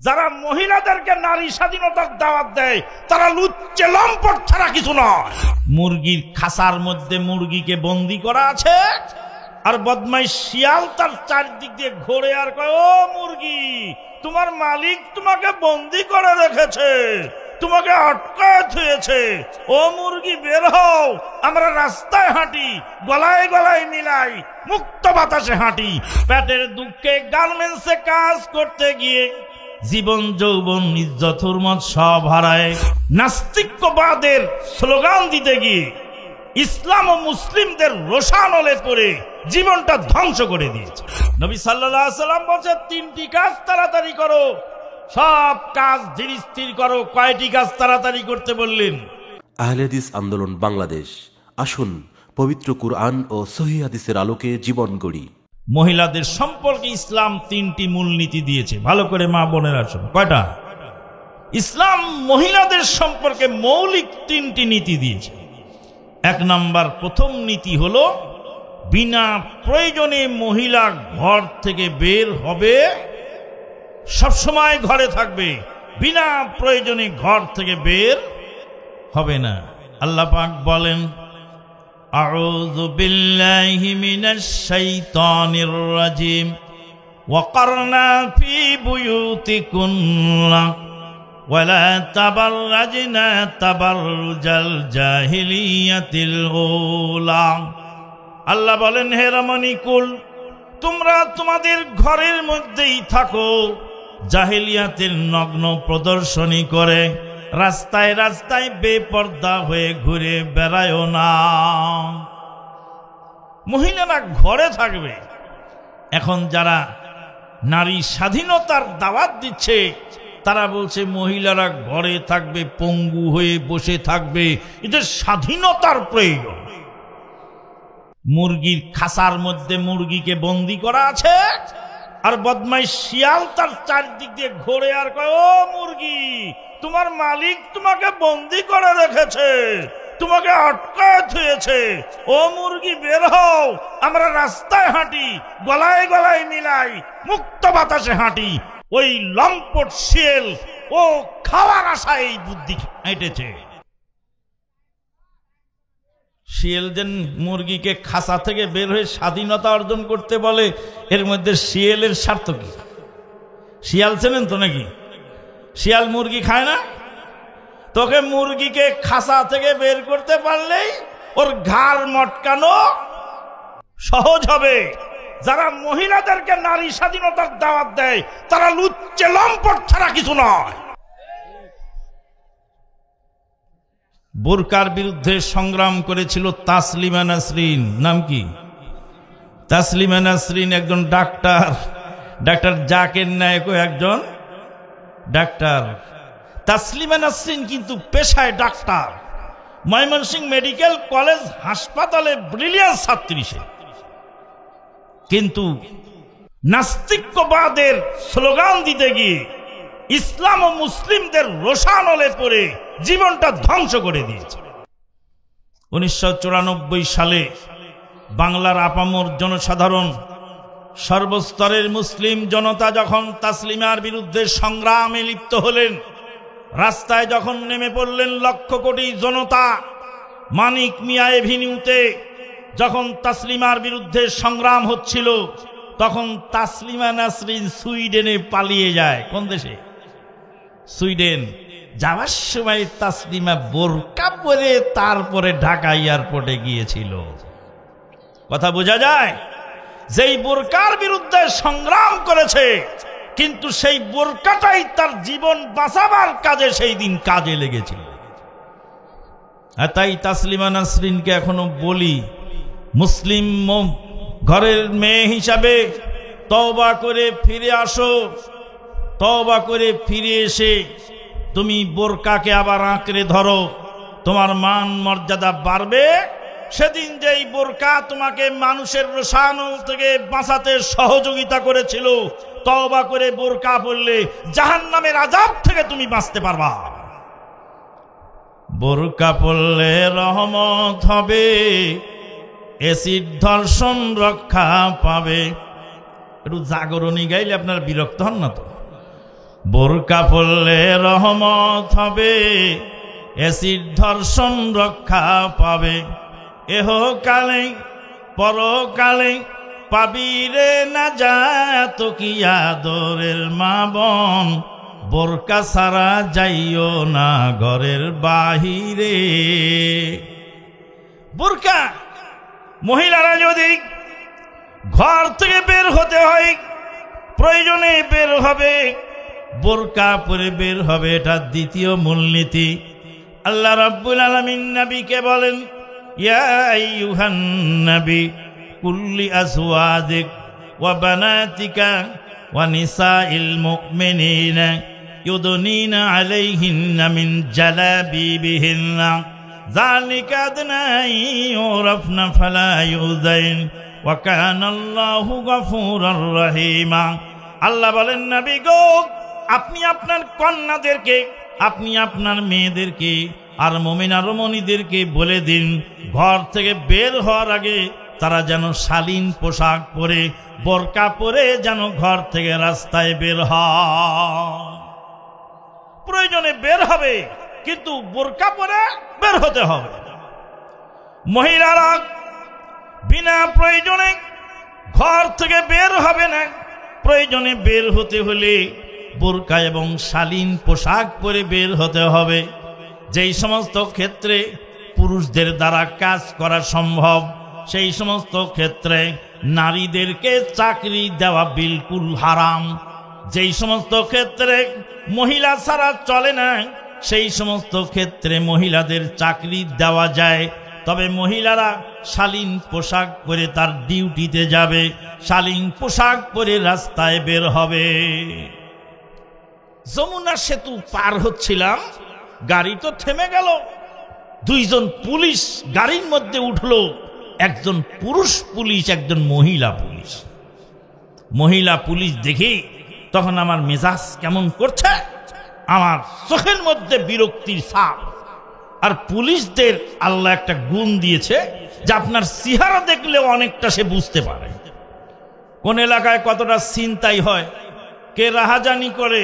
যারা মহিলাদেরকে নারী স্বাধীনতার দাওয়াত দেয় তারা লুচ্চে লম্পট ছাড়া কিছু নয়। মুরগির খাঁচার মধ্যে মুরগিকে বন্দি করা আছে, আর বদমাইশ শিয়াল তার চারদিক দিয়ে ঘোরে আর কয়, ও মুরগি, তোমার মালিক তোমাকে বন্দি করে রেখেছে, তোমাকে আটকায় থুয়েছে। ও মুরগি, বের হও, আমরা রাস্তায় হাঁটি, গলায় গলায় মিলাই, মুক্ত বাতাসে হাঁটি। পেটের দুঃখে গার্মেন্টসে কাজ করতে গিয়ে জীবন যৌবন ইজ্জত হুরমত সব হারায়। নাস্তিক্যবাদের স্লোগান দিতে গিয়ে ইসলাম ও মুসলিমদের রোষানলে পড়ে জীবনটা ধ্বংস করে দিয়েছে। নবী সাল্লাল্লাহু আলাইহি সাল্লাম বলেছেন, তিনটি কাজ তাড়াতাড়ি করো, সব কাজ ধীর স্থির করো। কয়টি কাজ তাড়াতাড়ি করতে বললেন? আহলে হাদিস আন্দোলন বাংলাদেশ, আসুন পবিত্র কুরআন ও সহিহ হাদিসের আলোকে জীবন গড়ি। মহিলাদের সম্পর্কে ইসলাম তিনটি মূলনীতি দিয়েছে, ভালো করে মা বোনেরা শুনো। কয়টা? ইসলাম মহিলাদের সম্পর্কে মৌলিক তিনটি নীতি দিয়েছে। এক নাম্বার, প্রথম নীতি হলো বিনা প্রয়োজনে মহিলা ঘর থেকে বের হবে, সবসময় ঘরে থাকবে, বিনা প্রয়োজনে ঘর থেকে বের হবে না। আল্লাহ পাক বলেন, আউযু বিল্লাহি মিনাশ শাইতানির রাজিম, ওয়াকারনা ফি বুয়ুতিকুন্না ওয়ালা তাবাররাজনা তাবাররুজাল জাহিলিয়াতিল উলা। আল্লাহ বলেন, হে রমণীকুল, তোমরা তোমাদের ঘরের মধ্যেই থাকো, জাহিলিয়াতের নগ্ন প্রদর্শনী করে রাস্তায় রাস্তায় বেপর্দা হয়ে ঘুরে বেড়ায়ও না। মহিলারা ঘরে থাকবে। এখন যারা নারী স্বাধীনতার দাওয়াত দিচ্ছে তারা বলছে মহিলারা ঘরে থাকবে, পঙ্গু হয়ে বসে থাকবে, এটা স্বাধীনতার প্রয়োজন। মুরগির খাঁচার মধ্যে মুরগিকে বন্দি করা আছে, আর বদমাইশ শিয়াল তার চারদিক দিয়ে ঘোরে আর কয়, ও মুরগি, তোমার মালিক তোমাকে বন্দি করে রেখেছে, তোমাকে আটকায় থুয়েছে। ও মুরগি, বের হও, আমরা রাস্তায় হাঁটি, গলায় গলায় মিলাই, মুক্ত বাতাসে হাঁটি। ওই লম্পট শিয়াল ও খাওয়ার আশায় এই বুদ্ধি হেঁটেছে। শিয়াল যেন মুরগিকে খাঁচা থেকে বের হয়ে স্বাধীনতা অর্জন করতে বলে, এর মধ্যে শিয়ালের স্বার্থ কি? শিয়াল চেনেন তো নাকি? শিয়াল মুরগি খায় না? তোকে মুরগিকে খাঁচা থেকে বের করতে পারলেই ওর ঘাড় মটকানো সহজ হবে। যারা মহিলাদেরকে নারী স্বাধীনতার দাওয়াত দেয় তারা লুচ্চে লম্পট ছাড়া কিছু নয়। বোরকার বিরুদ্ধে সংগ্রাম করেছিল তাসলিমা নাসরিন। নাম কি? তাসলিমা নাসরিন একজন ডাক্তার, ডাক্তার জাকির নায়েকও একজন ডাক্তার। তাসলিমা নাসরিন কিন্তু পেশায় ডাক্তার। ময়মনসিংহ মেডিকেল কলেজ হাসপাতালে ব্রিলিয়ান্ট ছাত্রী সে, কিন্তু নাস্তিক্যবাদের স্লোগান দিতে গিয়ে ইসলাম ও মুসলিমদের রোষানলে পড়ে জীবনটা ধ্বংস করে দিয়েছে। 1994 সালে বাংলার আপামর জনসাধারণ, সর্বস্তরের মুসলিম জনতা যখন তাসলিমার বিরুদ্ধে সংগ্রামে লিপ্ত হলেন, রাস্তায় যখন নেমে পড়লেন লক্ষ কোটি জনতা, মানিক মিয়া এভিনিউতে যখন তাসলিমার বিরুদ্ধে সংগ্রাম হচ্ছিল, তখন তাসলিমা নাসরিন সুইডেনে পালিয়ে যায়। কোন দেশে? সুইডেন। যাওয়ার সময় তাসলিমা বোরকা পরে তারপরে ঢাকা এয়ারপোর্টে গিয়েছিল। কথা বোঝা যায়? যেই বোরকার বিরুদ্ধে সংগ্রাম করেছে, কিন্তু সেই বোরকাটাই তার জীবন বাঁচাবার কাজে সেই দিন কাজে লেগেছিল। তাই তাসলিমা নাসরিনকে এখনো বলি, মুসলিম ঘরের মেয়ে হিসাবে তওবা করে ফিরে আসো। তওবা করে ফিরে এসে তুমি বোরকাকে আবার আঁকড়ে ধরো, তোমার মান মর্যাদা বাড়বে। সেদিন যেই বোরকা তোমাকে মানুষের রোষানল থেকে বাঁচাতে সহযোগিতা করেছিল, তওবা করে বোরকা পরলে জাহান্নামের আযাব থেকে তুমি বাঁচতে পারবা। বোরকা পরলে রহমত হবে, এসিড ধর্ষণ রক্ষা পাবে। একটু জাগরণী গাইলে আপনার বিরক্ত হন না তো? বোরকা পরলে রহমত হবে, এসিড ধর্ষণ রক্ষা পাবে, এহকালে পরকালে পাবি রে নাজাত কি আদরের মা বোন, বোরকা ছাড়া যাইও না ঘরের বাহিরে। বোরকা মহিলারা যদি ঘর থেকে বের হতে হয়, প্রয়োজনে বের হবে, বোরকা পরে বের হবে, এটা দ্বিতীয় মূলনীতি। আল্লাহ রাব্বুল আলামিন নবীকে বলেন, ইয়া আইয়ুহান নবী কুল্লি আজওয়াজিক ওয়া বানাতিকা ওয়া নিসাইল মুমিনিনা ইউদনিনা আলাইহিন্না মিন জালাবিবিহিন্না যালিকা আদনা ইউরাফনা ফালা ইউযাইন ওয়া কানা আল্লাহু গফুরার রহিমা। আল্লাহ বলেন, নবী গো, আপনি আপনার কন্যাদেরকে, আপনি আপনার মেয়েদেরকে আর মুমিন আর রমণীদেরকে বলে দিন, ঘর থেকে বের হওয়ার আগে তারা যেন শালীন পোশাক পরে, বোরকা পরে যেন ঘর থেকে রাস্তায় বের হয়। প্রয়োজনে বের হবে, কিন্তু বোরকা পরে বের হতে হবে। মহিলারা বিনা প্রয়োজনে ঘর থেকে বের হবে না। প্রয়োজনে বের হতে হলে বোরকা এবং শালীন পোশাক পরে বের হতে হবে। যেই সমস্ত ক্ষেত্রে পুরুষদের দ্বারা কাজ করা সম্ভব, সেই সমস্ত ক্ষেত্রে নারীদেরকে চাকরি দেওয়া বিলকুল হারাম। যেই সমস্ত ক্ষেত্রে মহিলা ছাড়া চলে না, সেই সমস্ত ক্ষেত্রে মহিলাদের চাকরি দেওয়া যায়। তবে মহিলারা শালীন পোশাক পরে তার ডিউটিতে যাবে, শালীন পোশাক পরে রাস্তায় বের হবে। যমুনা সেতু পার হচ্ছিলাম, গাড়ি তো থেমে গেল। দুইজন পুলিশ গাড়ির মধ্যে উঠলো, একজন পুরুষ পুলিশ, একজন মহিলা পুলিশ। মহিলা পুলিশ দেখি তখন আমার মেজাজ কেমন করছে, আমার চোখের মধ্যে বিরক্তির ছাপ। আর পুলিশদের আল্লাহ একটা গুণ দিয়েছে যে আপনার চেহারা দেখলেও অনেকটা সে বুঝতে পারে কোন এলাকায় কতটা ছিনতাই হয়, কে রাহাজানি করে,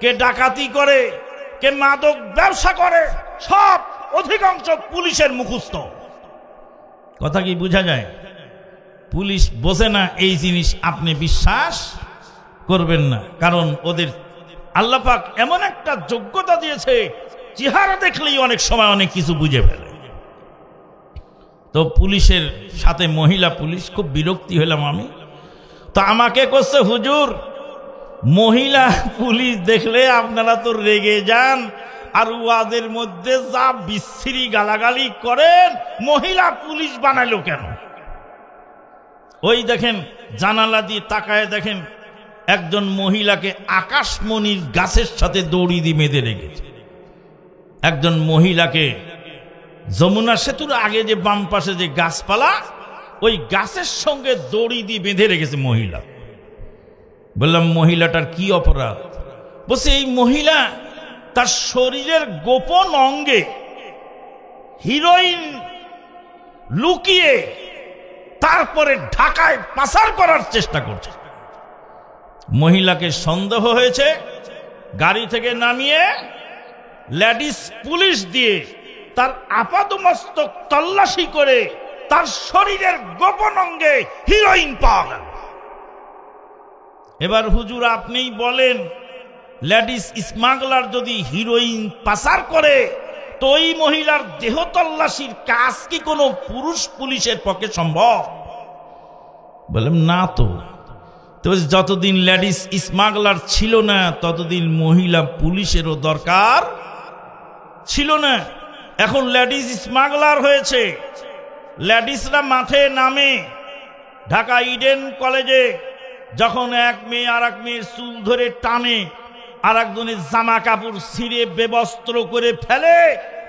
কে ডাকাতি করে, কে মাদক ব্যবসা করে, সব অধিকাংশ পুলিশের মুখস্থ। কথা কি বোঝা যায়? পুলিশ বোঝে না এই জিনিস আপনি বিশ্বাস করবেন না, কারণ ওদের আল্লাহ পাক এমন একটা যোগ্যতা দিয়েছে, চেহারা দেখলেই অনেক সময় অনেক কিছু বুঝে ফেলে। তো পুলিশের সাথে মহিলা পুলিশ, খুব বিরক্তি হলাম আমি। তো আমাকে করছে, হুজুর মহিলা পুলিশ দেখলে আপনারা তো রেগে যান, আর ওয়াজের মধ্যে যা বিশ্রী গালাগালি করেন, মহিলা পুলিশ বানাইলো কেন? ওই দেখেন জানালা দিয়ে তাকায় দেখেন একজন মহিলাকে আকাশমণির গাছের সাথে দড়ি দিয়ে বেঁধে রেখেছে। একজন মহিলাকে যমুনা সেতুর আগে যে বাম পাশে যে গাছপালা, ওই গাছের সঙ্গে দড়ি দিয়ে বেঁধে রেখেছে মহিলা। বললাম মহিলাটার কি অপরাধ? বলছে এই মহিলা তার শরীরের গোপন অঙ্গে হিরোইন লুকিয়ে তারপরে ঢাকায় পাচার করার চেষ্টা করছে। মহিলাকে সন্দেহ হয়েছে, গাড়ি থেকে নামিয়ে লেডিস পুলিশ দিয়ে তার আপাদমস্তক তল্লাশি করে তার শরীরের গোপন অঙ্গে হিরোইন পাওয়া গেল। এবার হুজুর আপনিই বলেন, লেডিস স্মাগলার যদি হিরোইন পাচার করে, তো ওই মহিলার দেহ তল্লাশির কাজ কি কোনো পুরুষ পুলিশের পক্ষে সম্ভব? বললাম না। তো যতদিন লেডিস স্মাগলার ছিল না, ততদিন মহিলা পুলিশেরও দরকার ছিল না। এখন লেডিস স্মাগলার হয়েছে, লেডিসরা মাঠে নামে। ঢাকা ইডেন কলেজে যখন এক মেয়ে আর এক মেয়ের চুল ধরে টানে, আর একজনের জামা কাপড় ছিঁড়ে বেবস্ত্র করে ফেলে,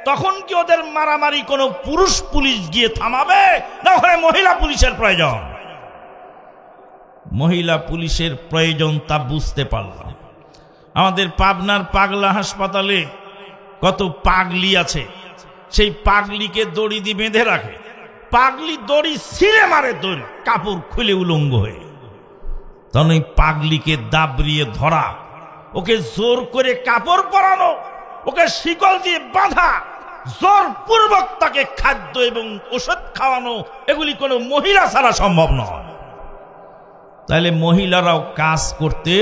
তখন কি ওদের মারামারি কোনো পুরুষ পুলিশ গিয়ে থামাবে? না ওখানে মহিলা পুলিশের প্রয়োজন? মহিলা পুলিশের প্রয়োজন তা বুঝতে পারলাম। আমাদের পাবনার পাগলা হাসপাতালে কত পাগলি আছে, সেই পাগলিকে দড়ি দিয়ে বেঁধে রাখে। পাগলি দড়ি ছিঁড়ে মারে, দড়ি কাপড় খুলে উলঙ্গ হয়ে। তখন ওই পাগলিকে দাবড়িয়ে ধরা, ওকে জোর করে কাপড় পরানো, ওকে শিকল দিয়ে বাঁধা, জোরপূর্বক তাকে খাদ্য এবং ওষুধ খাওয়ানো, এগুলি কোনো মহিলা ছাড়া সম্ভব নয়। তাহলে মহিলারাও কাজ করতে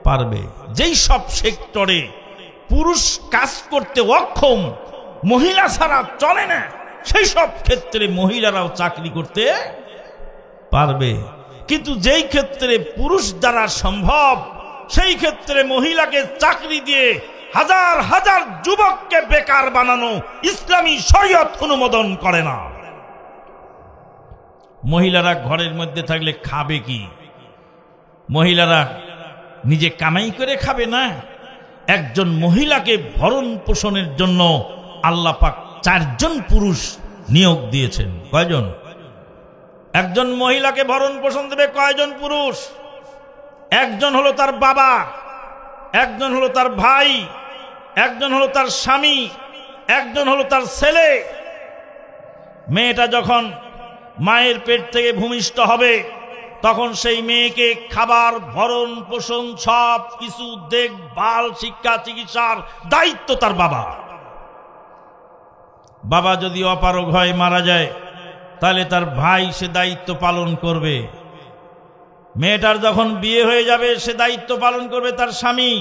পারবে। যেই সব সেক্টরে পুরুষ কাজ করতে অক্ষম, মহিলা ছাড়া চলে না, সেই সব ক্ষেত্রে মহিলারাও চাকরি করতে পারবে। কিন্তু যেই ক্ষেত্রে পুরুষ দ্বারা সম্ভব, সেই ক্ষেত্রে মহিলাকে চাকরি দিয়ে হাজার হাজার যুবককে বেকার বানানো ইসলামী শরীয়ত অনুমোদন করে না। মহিলারা ঘরের মধ্যে থাকলে খাবে কি? মহিলারা নিজে কামাই করে খাবে না। একজন মহিলাকে ভরণ পোষণের জন্য আল্লাহ পাক 4 জন পুরুষ নিয়োগ দিয়েছেন। কয়জন? একজন মহিলাকে ভরণ পোষণ দেবে কয়জন পুরুষ? একজন হলো তার বাবা, একজন হলো তার ভাই, একজন হলো তার স্বামী, একজন হলো তার ছেলে। মেয়েটা যখন মায়ের পেট থেকে ভূমিষ্ঠ হবে, তখন সেই মেয়েকে খাবার, ভরণ পোষণ সব কিছু দেখভাল, শিক্ষা, চিকিৎসার দায়িত্ব তার বাবা। বাবা যদি অপারগ হয়, মারা যায়, তাহলে তার ভাই সে দায়িত্ব পালন করবে। মেয়েটার যখন বিয়ে হয়ে যাবে, সে দায়িত্ব পালন করবে তার স্বামী।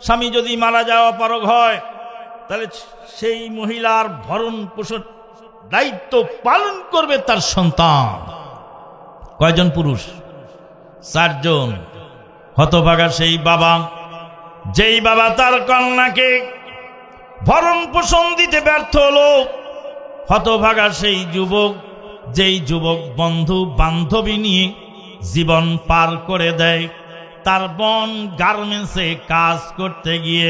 স্বামী যদি মারা যায়, অপারগ হয়, তাহলে সেই মহিলার ভরণ পোষণ দায়িত্ব পালন করবে তার সন্তান। কয়জন পুরুষ? 4 জন। হতভাগা সেই বাবা, যেই বাবা তার কন্যাকে ভরণ পোষণ দিতে ব্যর্থ হলো। হতভাগা সেই যুবক, যেই যুবক বন্ধু বান্ধবী নিয়ে জীবন পার করে দেয়। তার বোন গার্মেন্টসে কাজ করতে গিয়ে,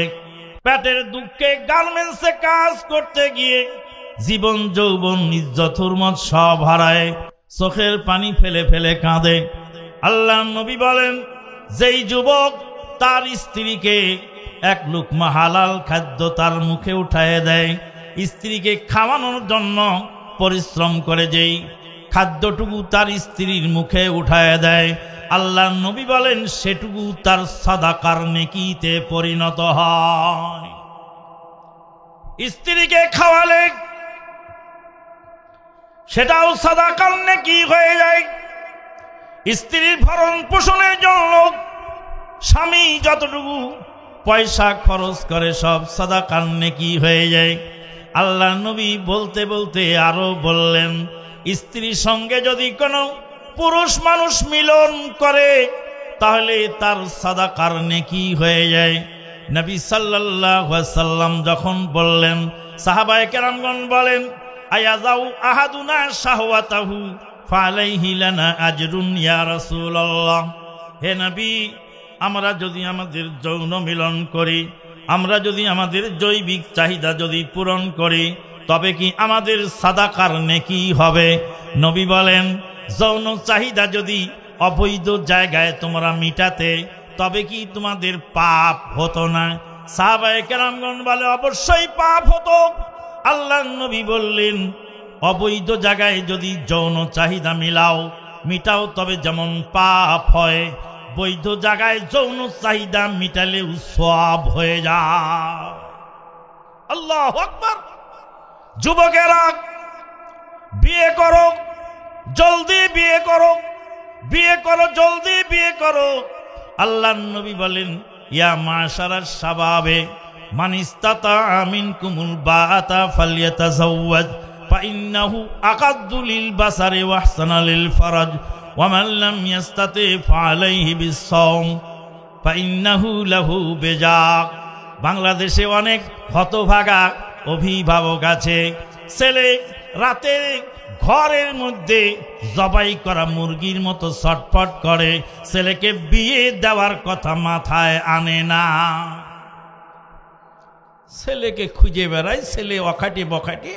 পেটের দুঃখে গার্মেন্টসে কাজ করতে গিয়ে জীবন, যৌবন, ইজ্জত, হুরমত সব হারায়, চোখের পানি ফেলে ফেলে কাঁদে। আল্লাহ নবী বলেন, যেই যুবক তার স্ত্রীকে 1 লুকমা হালাল খাদ্য তার মুখে উঠায় দেয়, স্ত্রীকে খাওয়ানোর জন্য পরিশ্রম করে যেই খাদ্যটুকু তার স্ত্রীর মুখে উঠায় দেয়, আল্লাহ নবী বলেন সেটুকু তার সাদাকার নেকিতে পরিণত হয়। স্ত্রীকে খাওয়ালে সেটাও সাদাকার নেকি হয়ে যায়। স্ত্রীর ভরণ পোষণের জন্য স্বামী যতটুকু পয়সা খরচ করে সব সাদাকার নেকি হয়ে যায়। আল্লাহ নবী বলতে বলতে আরো বললেন, স্ত্রীর সঙ্গে যদি কোনো পুরুষ মানুষ মিলন করে, তাহলে তার সাদাকার নেকি হয়ে যায়। নবী সাল্লাল্লাহু আলাইহি ওয়াসাল্লাম যখন বললেন, সাহাবায়ে কেরামগণ বলেন, আয়াযাউ আহাদুনা শাহওয়াতাহু ফালাইহি লানা আজরুন ইয়া রাসূলুল্লাহ। হে নবী, আমরা যদি আমাদের যৌন মিলন করি, আমরা যদি আমাদের জৈবিক চাহিদা যদি পূরণ করি, তবে কি আমাদের সাদাকার নেকি হবে? নবী বলেন, যৌন চাহিদা যদি অবৈধ জায়গায় তোমরা মিটাতে, তবে কি তোমাদের পাপ হতো না? সাহাবায়ে কেরামগণ বলে, অবশ্যই পাপ হতো। আল্লাহ নবী বললেন, অবৈধ জায়গায় যদি যৌন চাহিদা মিটাও, তবে যেমন পাপ হয়, বৈধ জায়গায় যৌন চাহিদা মিটালেও সওয়াব হয়ে যায়। আল্লাহু আকবার। যুবকেরা, বিয়ে করো, জলদি বিয়ে করো, বিয়ে করো, জলদি বিয়ে করো। আল্লাহর নবী বলেন, ইয়া মাশারাশ শাবাবে মান ইসতাতা মিনকুমুল বাআতা ফালইয়াতাযাওয়াজ ফাইন্নাহু আকাদ্দু লিল বাসারি ওয়া আহসানা লিল ফারাজ ওয়া মান লাম ইস্তাতি ফালাইহি বিস-সাওম ফাইন্নাহু লাহু বিজা। বাংলাদেশে অনেক হতভাগা অভিভাবক আছে, ছেলে রাতে ঘরের মধ্যে জবাই করা মুরগির মতো ছটফট করে, ছেলেকে বিয়ে দেওয়ার কথা মাথায় আনে না। ছেলেকে খুঁজে বেড়ায়, ছেলে অখাটি বখাটি।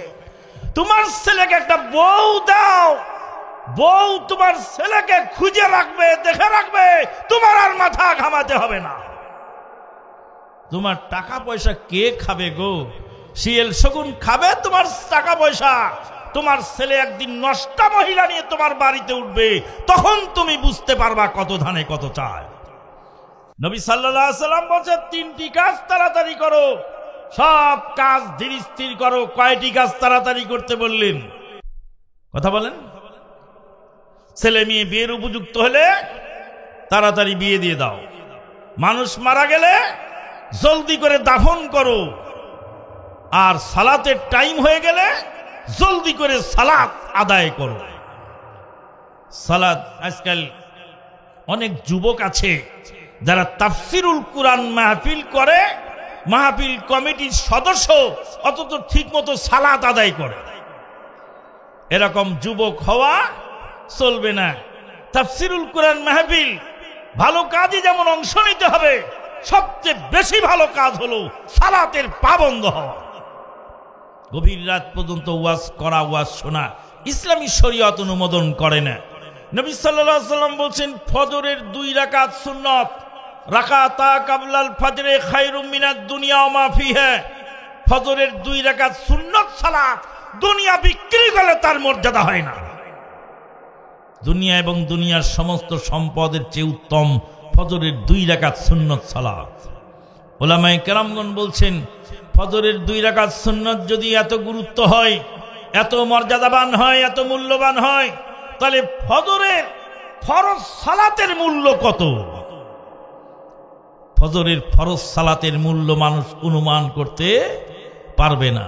তোমার ছেলেকে একটা বউ দাও, বউ তোমার ছেলেকে খুঁজে রাখবে, দেখে রাখবে, তোমার আর মাথা ঘামাতে হবে না। তোমার টাকা পয়সা কে খাবে গো? শিয়াল শগুন খাবে তোমার টাকা পয়সা? তোমার ছেলে একদিন নষ্টা মহিলা নিয়ে তোমার বাড়িতে উঠবে, তখন তুমি বুঝতে পারবা কত ধানে কত চায়। নবী সাল্লাল্লাহু আলাইহি সাল্লাম বলেছেন তিনটি কাজ তাড়াতাড়ি করো, সব কাজ ধীর স্থির করো। কয়টি কাজ তাড়াতাড়ি করতে বললেন? কথা বলেন। ছেলে মেয়ে বিয়ের উপযুক্ত হলে তাড়াতাড়ি বিয়ে দিয়ে দাও, মানুষ মারা গেলে জলদি করে দাফন করো, আর সালাতের টাইম হয়ে গেলে জলদি করে সালাত আদায় করো। সালাত, আজকাল অনেক যুবক আছে যারা তাফসিরুল কুরআন মাহফিল করে, মাহফিল কমিটির সদস্য, অথচ ঠিক মতো সালাত আদায় করে। এরকম যুবক হওয়া চলবে না। তাফসিরুল কুরআন মাহফিল ভালো কাজে যেমন অংশ নিতে হবে, সবচেয়ে বেশি ভালো কাজ হলো সালাতের পাবন্দ হওয়া। গভীর রাত পর্যন্ত ওয়াজ করা, ওয়াজ শোনা ইসলামী শরীয়ত অনুমোদন করে না। নবী সাল্লাল্লাহু আলাইহি সাল্লাম বলেছেন, ফজরের 2 রাকাত সুন্নাত, রাকাতা কাবলাল ফজরে খায়রুম মিনাদ দুনিয়া ওয়া মা ফিহা। ফজরের 2 রাকাত সুন্নাত সালাত দুনিয়া বিক্রি করলে তার মর্যাদা হয় না। দুনিয়া এবং দুনিয়ার সমস্ত সম্পদের চেয়ে উত্তম ফজরের 2 রাকাত সুন্নাত সালাত। উলামায়ে কেরামগণ বলছেন, ফজরের 2 রাকাত সুন্নাত যদি এত গুরুত্ব হয়, এত মর্যাদাবান হয়, এত মূল্যবান হয়, তাহলে ফজরের ফরজ সালাতের মূল্য কত? ফজরের ফরজ সালাতের মূল্য মানুষ অনুমান করতে পারবে না।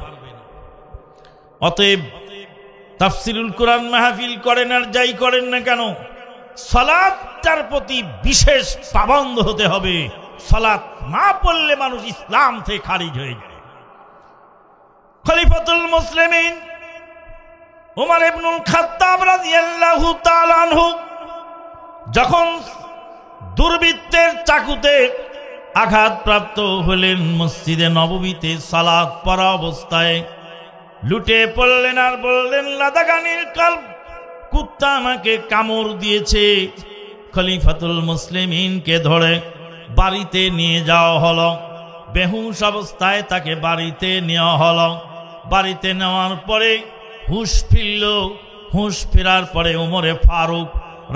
অতএব তাফসিরুল কুরআন মাহফিল করেন আর যাই করেন না কেন, সালাতটার প্রতি বিশেষ পাবন্দ হতে হবে। সালাত না পড়লে মানুষ ইসলাম থেকে খারিজ হয়ে যায়। খলিফাতুল মুসলিমিন ওমর ইবনুল খাত্তাব রাদিয়াল্লাহু তাআলা আনহু যখন দুর্বৃত্তের চাকুতে আঘাতপ্রাপ্ত হলেন, মসজিদে নববীতে সালাত পড়া অবস্থায় লুটে পড়লেন আর বললেন, লাদাগানিল কালব, কুত্তা আমাকে কামড় দিয়েছে। খলিফাতুল মুসলিমিনকে ধরে বাড়িতে নিয়ে যাওয়া হলো। বেহুশ অবস্থায় তাকে বাড়িতে নেওয়া হলো। বাড়িতে নেওয়ার পরে হুঁশ ফিরল। হুঁশ ফেরার পরে ওমরে ফারুক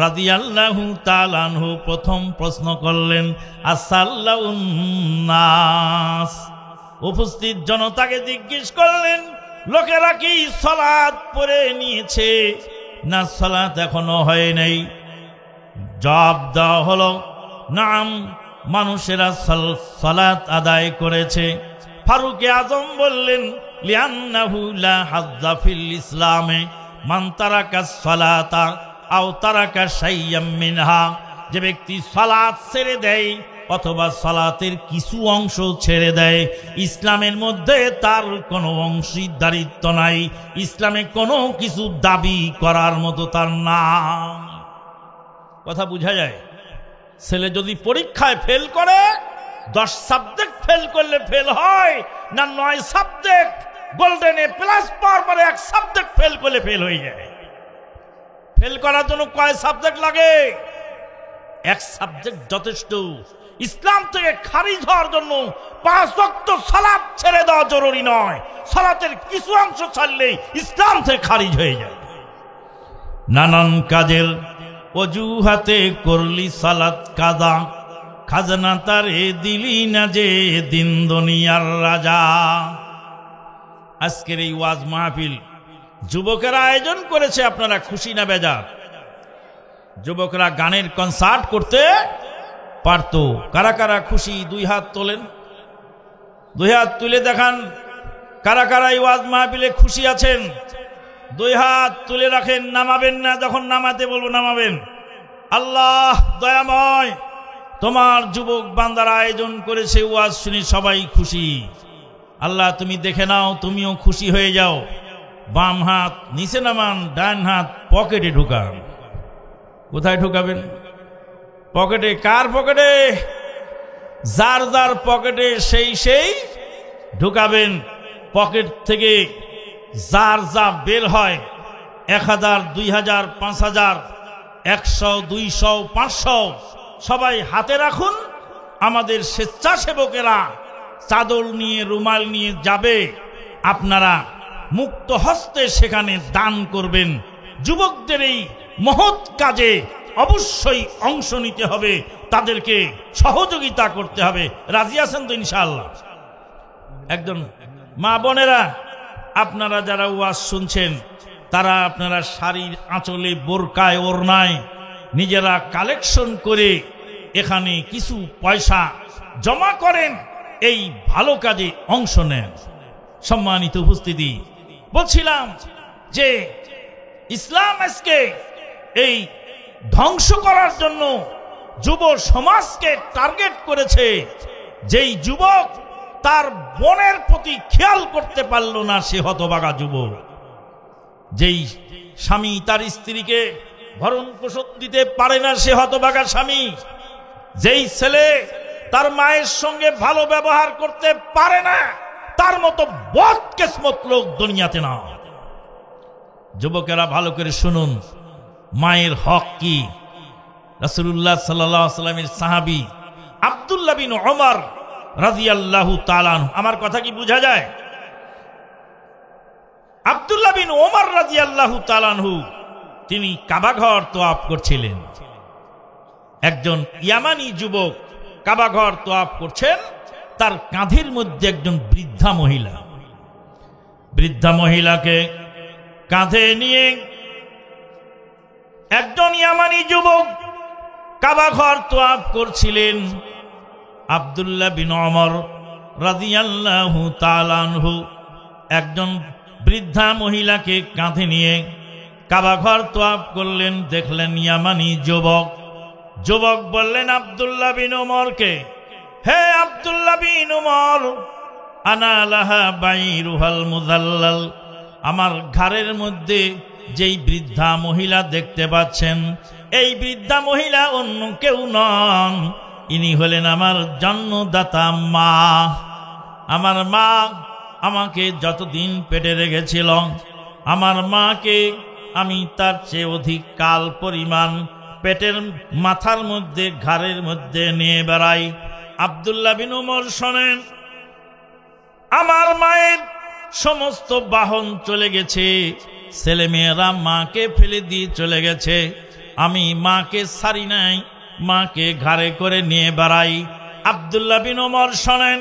রাদিয়াল্লাহু তাআলা আনহু প্রথম প্রশ্ন করলেন, আসাল্লাউন নাস। উপস্থিত জনতাকে জিজ্ঞেস করলেন, লোকেরা কি সালাত পড়ে নিয়েছে না সালাত এখনো হয় নাই? জবাব দেওয়া হলো, নাম, মানুষেরা সালাত আদায় করেছে। ফারুকে আজম বললেন, লিআন্নাহু লা হাজ্জা ফিল ইসলামে মান তারাকা সালাতা আও তারাকা শাইয়্যাম মিনহা। যে ব্যক্তি সালাত ছেড়ে দেয় অথবা সালাতের কিছু অংশ ছেড়ে দেয়, ইসলামের মধ্যে তার কোনো অংশীদারিত্ব নাই, ইসলামে কোনো কিছু দাবি করার মতো তার নাম। কথা বোঝা যায়? ছেলে যদি পরীক্ষায় ফেল করে, 10 সাবজেক্ট ফেল করলে ফেল হয় না 9 সাবজেক্ট গোল্ডেন এ প্লাস পাওয়ার পরে 1 সাবজেক্ট ফেল করলে ফেল হয়ে যায়। ফেল করার জন্য কয় সাবজেক্ট লাগে? 1 সাবজেক্ট যথেষ্ট। ইসলাম থেকে খারিজ হওয়ার জন্য 5 ওয়াক্ত সালাত ছেড়ে দেওয়া জরুরি নয়, সালাতের কিছু অংশ ছাড়লেই ইসলাম থেকে খারিজ হয়ে যায়। নানান কাজের অজুহাতে করলি সালাত কাজা, খাজনা তারে দিলি না যে দিন দুনিয়ার রাজা। আজকের এই ওয়াজ মাহফিল যুবকেরা আয়োজন করেছে, আপনারা খুশি না বেজার? যুবকরা গানের কনসার্ট করতে পারত। কারা কারা খুশি? 2 হাত তোলেন, 2 হাত তুলে দেখান কারা কারা এই ওয়াজ মাহফিলে খুশি আছেন। 2 হাত তুলে রাখেন, নামাবেন না, যখন নামাতে বলবো নামাবেন। আল্লাহ দয়াময়, তোমার যুবক বান্দারা আয়োজন করেছে, ওয়াজ শুনে সবাই খুশি। আল্লাহ তুমি দেখে নাও, তুমিও খুশি হয়ে যাও। বাম হাত নিচে নামান, ডান হাত পকেটে ঢুকান। কোথায় ঢুকাবেন? পকেটে। কার পকেটে? যার যার পকেটে সেই ঢুকাবেন। পকেট থেকে যার যা বের হয়, 1000, 2000, 5000, 100, 200, 500 সবাই হাতে রাখুন। আমাদের স্বেচ্ছাসেবকেরা চাদর নিয়ে, রুমাল নিয়ে যাবে, আপনারা মুক্ত হস্তে সেখানে দান করবেন। যুবকদের এই মহৎ কাজে অবশ্যই অংশ নিতে হবে, তাদেরকে সহযোগিতা করতে হবে। রাজি আছেন তো ইনশাআল্লাহ? একজন মা বোনেরা, আপনারা যারা ওয়াজ শুনছেন, তারা আপনারা শাড়ির আঁচলে, বোরকায়, ওড়নায় নিজেরা কালেকশন করে এখানে কিছু পয়সা জমা করেন, এই ভালো কাজে অংশ নেন। সম্মানিত উপস্থিতি, বলছিলাম যে ইসলাম আজকে এই ধ্বংস করার জন্য যুব সমাজকে টার্গেট করেছে। যেই যুবক তার বোনের প্রতি খেয়াল করতে পারল না, সে হতভাগা যুবক। যেই স্বামী তার স্ত্রীকে ভরণ পোষণ দিতে পারে না, সে হতভাগা স্বামী। যেই ছেলে তার মায়ের সঙ্গে ভালো ব্যবহার করতে পারে না, তার মতো বদকিসমত লোক দুনিয়াতে না। যুবকেরা ভালো করে শুনুন, মায়ের হক কি। রাসূলুল্লাহ সাল্লাল্লাহু আলাইহি ওয়াসাল্লামের সাহাবী আব্দুল্লাহ বিন ওমর রাদিয়াল্লাহু তাআলা আনহু, আমার কথা কি বোঝা যায়? আব্দুল্লাহ বিন ওমর রাদিয়াল্লাহু তাআলা আনহু তিনি কাবা ঘর তওয়াফ করছিলেন। একজন ইয়ামানি যুবক কাবা ঘর তওয়াফ করছেন, তার কাঁধের মধ্যে একজন বৃদ্ধা মহিলা। বৃদ্ধা মহিলাকে কাঁধে নিয়ে একজন ইয়ামানি যুবক কাবা ঘর তওয়াফ করছিলেন। আব্দুল্লাহ বিন ওমর রাদিয়াল্লাহু তাআলা আনহু একজন বৃদ্ধা মহিলাকে কাঁধে নিয়ে কাবা ঘর তওয়াফ করলেন। দেখলেন ইয়ামানি যুবক বললেন আব্দুল্লাহ বিন ওমরকে, হে আব্দুল্লাহ বিন ওমর, আনা লাহা বাইরুহাল মুযাল্লাল, আমার ঘাড়ের মধ্যে যেই বৃদ্ধা মহিলা দেখতে পাচ্ছেন, এই বৃদ্ধা মহিলা অন্য কেউ নন, ইনি হলেন আমার জন্মদাতা মা। আমার মা আমাকে যতদিন পেটে রেখেছিল, আমার মাকে আমি তার চেয়ে অধিক কাল পরিমাণ পেটের মাথার মধ্যে, ঘাড়ের মধ্যে নিয়ে বেড়াই। আব্দুল্লাহ বিন ওমর শোনেন, আমার মায়ের সমস্ত বাহন চলে গেছে, ছেলে মেয়েরা মাকে ফেলে দিয়ে চলে গেছে, আমি মাকে ছাড়ি নাই, মাকে ঘাড়ে করে নিয়ে বেড়াই। আব্দুল্লাহ বিন ওমর শোনেন,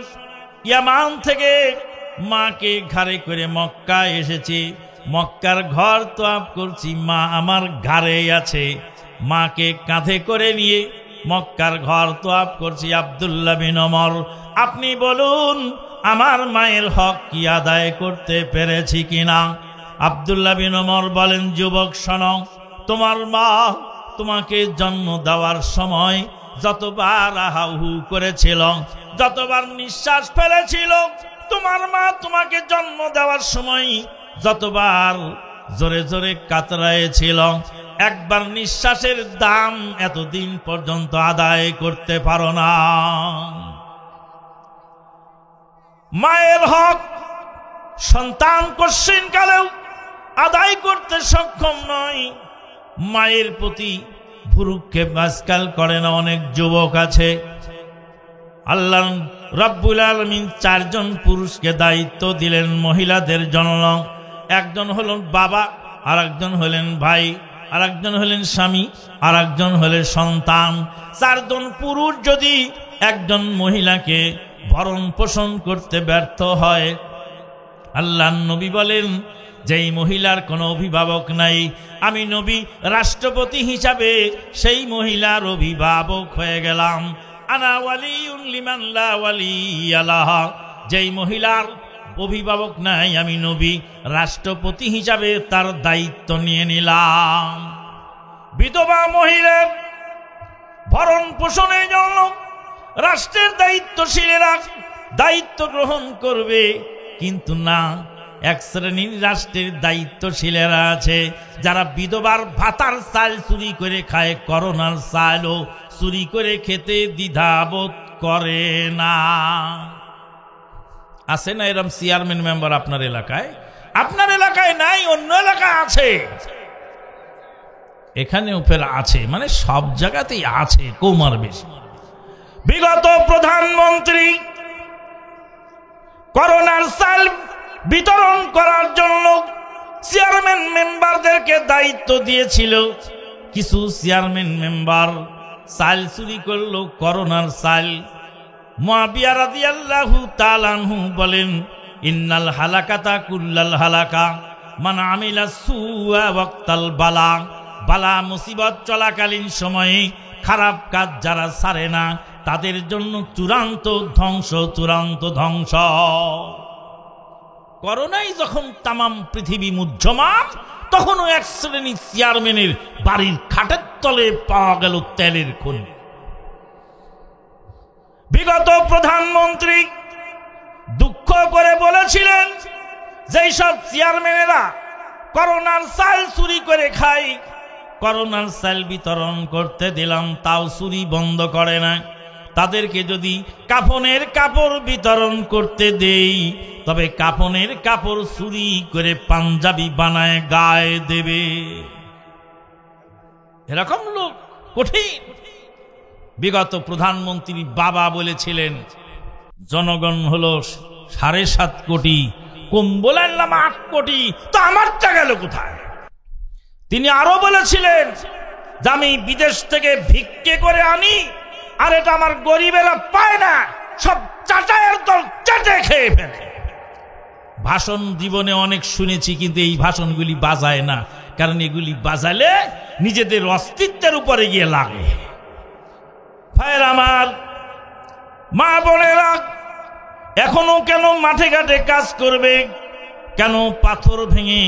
ইয়ামান থেকে মাকে ঘাড়ে করে মক্কায় এসেছি, মক্কার ঘর তওয়াফ করছি, মা আমার ঘাড়ে আছে, মাকে কাঁধে করে নিয়ে মক্কার ঘর তওয়াফ করছি। আব্দুল্লাহ বিন ওমর, আপনি বলুন আমার মায়ের হক কি আদায় করতে পেরেছি কিনা? আব্দুল্লাহ বিন ওমর বলেন, যুবক শোনো, তোমার মা তোমাকে জন্ম দেওয়ার সময় যতবার আহাহু করেছিল, যতবার নিঃশ্বাস ফেলেছিল, তোমার মা তোমাকে জন্ম দেওয়ার সময় যতবার জোরে জোরে কাতরায়েছিল, একবার নিঃশ্বাসের দাম এতদিন পর্যন্ত আদায় করতে পারো না। মায়ের হক সন্তান কশিন কালেও আদায় করতে সক্ষম নয়। মায়ের প্রতি ভ্রুক্ষেপ আজকাল করে না অনেক যুবক আছে। আল্লাহ রাব্বুল আলামিন চারজন পুরুষকে দায়িত্ব দিলেন মহিলাদের জন্য। একজন হলেন বাবা, আর একজন হলেন ভাই, আর একজন হলেন স্বামী, আর একজন হলেন সন্তান। চারজন পুরুষ যদি একজন মহিলাকে ভরণ পোষণ করতে ব্যর্থ হয়, আল্লাহর নবী বলেন, যেই মহিলার কোনো অভিভাবক নাই, আমি নবী রাষ্ট্রপতি হিসাবে সেই মহিলার অভিভাবক হয়ে গেলাম। আনা ওয়ালিউন লিমান লা ওয়ালিয়া লাহা, যেই মহিলার অভিভাবক নাই, আমি নবী রাষ্ট্রপতি হিসাবে তার দায়িত্ব নিয়ে নিলাম। বিধবা মহিলার ভরণ পোষণের জন্য রাষ্ট্রের দায়িত্বশীলেরা দায়িত্ব গ্রহণ করবে, কিন্তু না, এক শ্রেণীর রাষ্ট্রের দায়িত্বশীলেরা আছে যারা বিধবার ভাতার চাল চুরি করে খায়, করোনার চালও চুরি করে খেতে দ্বিধাবোধ করে না। আছে না এরকম চেয়ারম্যান মেম্বার আপনার এলাকায়? আপনার এলাকায় নাই, অন্য এলাকায় আছে, এখানেও ফের আছে, মানে সব জায়গাতেই আছে, কম আর বেশি। বিগত প্রধানমন্ত্রী করোনার চাল বিতরণ করার জন্য চেয়ারম্যান মেম্বারদেরকে দায়িত্ব দিয়েছিল, কিছু চেয়ারম্যান মেম্বার চাল চুরি করলো, করোনার চাল। মুআবিয়া রাদিয়াল্লাহু তাআলা আনহু বলেন, ইন্নাল হালাকাতা কুল্লাল হালাকা মান আমিলা সুআ ওয়াক্তাল বালা। বালা মুসিবত চলাকালীন সময়ে খারাপ কাজ যারা ছাড়ে না তাদের জন্য চূড়ান্ত ধ্বংস, চূড়ান্ত ধ্বংস। করোনায় যখন তামাম পৃথিবী মুহ্যমান, তখনও এক শ্রেণীর চেয়ারম্যানের বাড়ির খাটের তলে পাওয়া গেল তেলের খনি। বিগত প্রধানমন্ত্রী দুঃখ করে বলেছিলেন, যেই সব চেয়ারম্যানেরা করোনার চাল চুরি করে খায়, করোনার চাল বিতরণ করতে দিলাম তাও চুরি বন্ধ করে না, তাদেরকে যদি কাফনের কাপড় বিতরণ করতে দেই তবে কাফনের কাপড় চুরি করে পাঞ্জাবি বানায় গায়ে দেবে। এরকম লোক কঠিন। বিগত প্রধানমন্ত্রী বাবা বলেছিলেন, জনগণ হলো 7.5 কোটি, কম্বল আনলাম 8 কোটি, তো আমারটা গেল কোথায়? তিনি আরো বলেছিলেন যে আমি বিদেশ থেকে ভিক্ষে করে আনি, আর এটা আমার গরিবেরা পায় না, সব চাটায়ের দল চেটে খেয়ে ফেলে। ভাষণ জীবনে অনেক শুনেছি, কিন্তু এই ভাষণগুলি বাজায় না, কারণ এগুলি বাজালে নিজেদের অস্তিত্বের উপরে গিয়ে লাগে। ভাইয়ের আমার, মা বোনেরা, এখনো কেন মাঠে ঘাটে কাজ করবে? কেন পাথর ভেঙে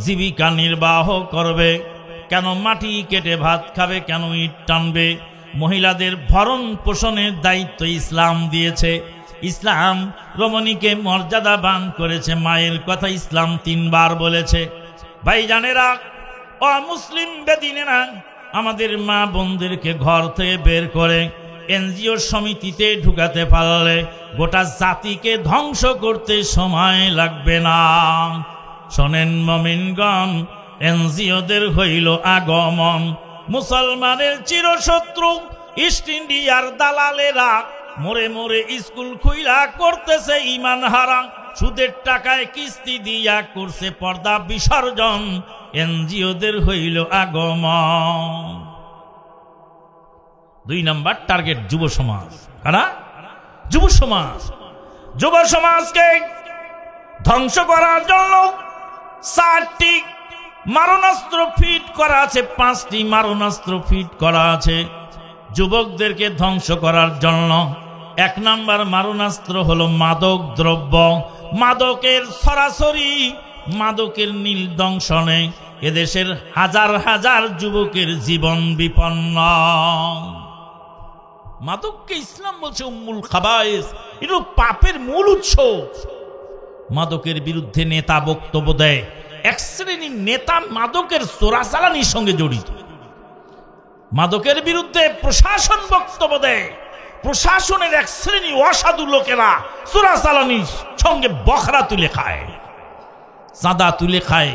জীবিকা নির্বাহ করবে? কেন মাটি কেটে ভাত খাবে? কেন ইট টানবে? মহিলাদের ভরণ পোষণের দায়িত্ব ইসলাম দিয়েছে। ইসলাম রমণীকে মর্যাদাবান করেছে। মায়ের কথা ইসলাম 3 বার বলেছে। ভাইজানেরা, অমুসলিম বেদিনেরা আমাদের মা বোনদেরকে ঘর থেকে বের করে এনজিও সমিতিতে ঢুকাতে পারলে গোটা জাতিকে ধ্বংস করতে সময় লাগবে না। শোনেন মুমিনগণ, এনজিওদের হইল আগমন মুসলমানের চিরশত্রু ইস্ট ইন্ডিয়ার দালালেরা। মোরে মোরে স্কুল খুইলা করতেছে ইমান হারা, সুদের টাকায় কিস্তি দিয়া করছে পর্দা বিসর্জন। এনজিওদের হইল আগমন। 2 নম্বর টার্গেট যুব সমাজ। কারা? যুব সমাজ। যুব সমাজকে ধ্বংস করার জন্য 4টি মারণাস্ত্র ফিট করা আছে, 5টি মারণাস্ত্র ফিট করা আছে যুবকদেরকে ধ্বংস করার জন্য। 1 নম্বর মারণাস্ত্র হলো মাদক দ্রব্য। মাদকের সরাসরি মাদকের নীল দংশনে এদেশের হাজার হাজার যুবকের জীবন বিপন্ন। মাদককে ইসলাম বলছে উম্মুল খাবায়েস, এটা পাপের মূল উৎস। মাদকের বিরুদ্ধে নেতা বক্তব্য দেয়, এক শ্রেণীর নেতা মাদকের চোরাচালানির সঙ্গে জড়িত। মাদকের বিরুদ্ধে প্রশাসন বক্তব্য দেয়, প্রশাসনের এক শ্রেণী অসাধু লোকেরা চোরাচালানির সঙ্গে বখরা তুলে খায়, চাঁদা তুলে খায়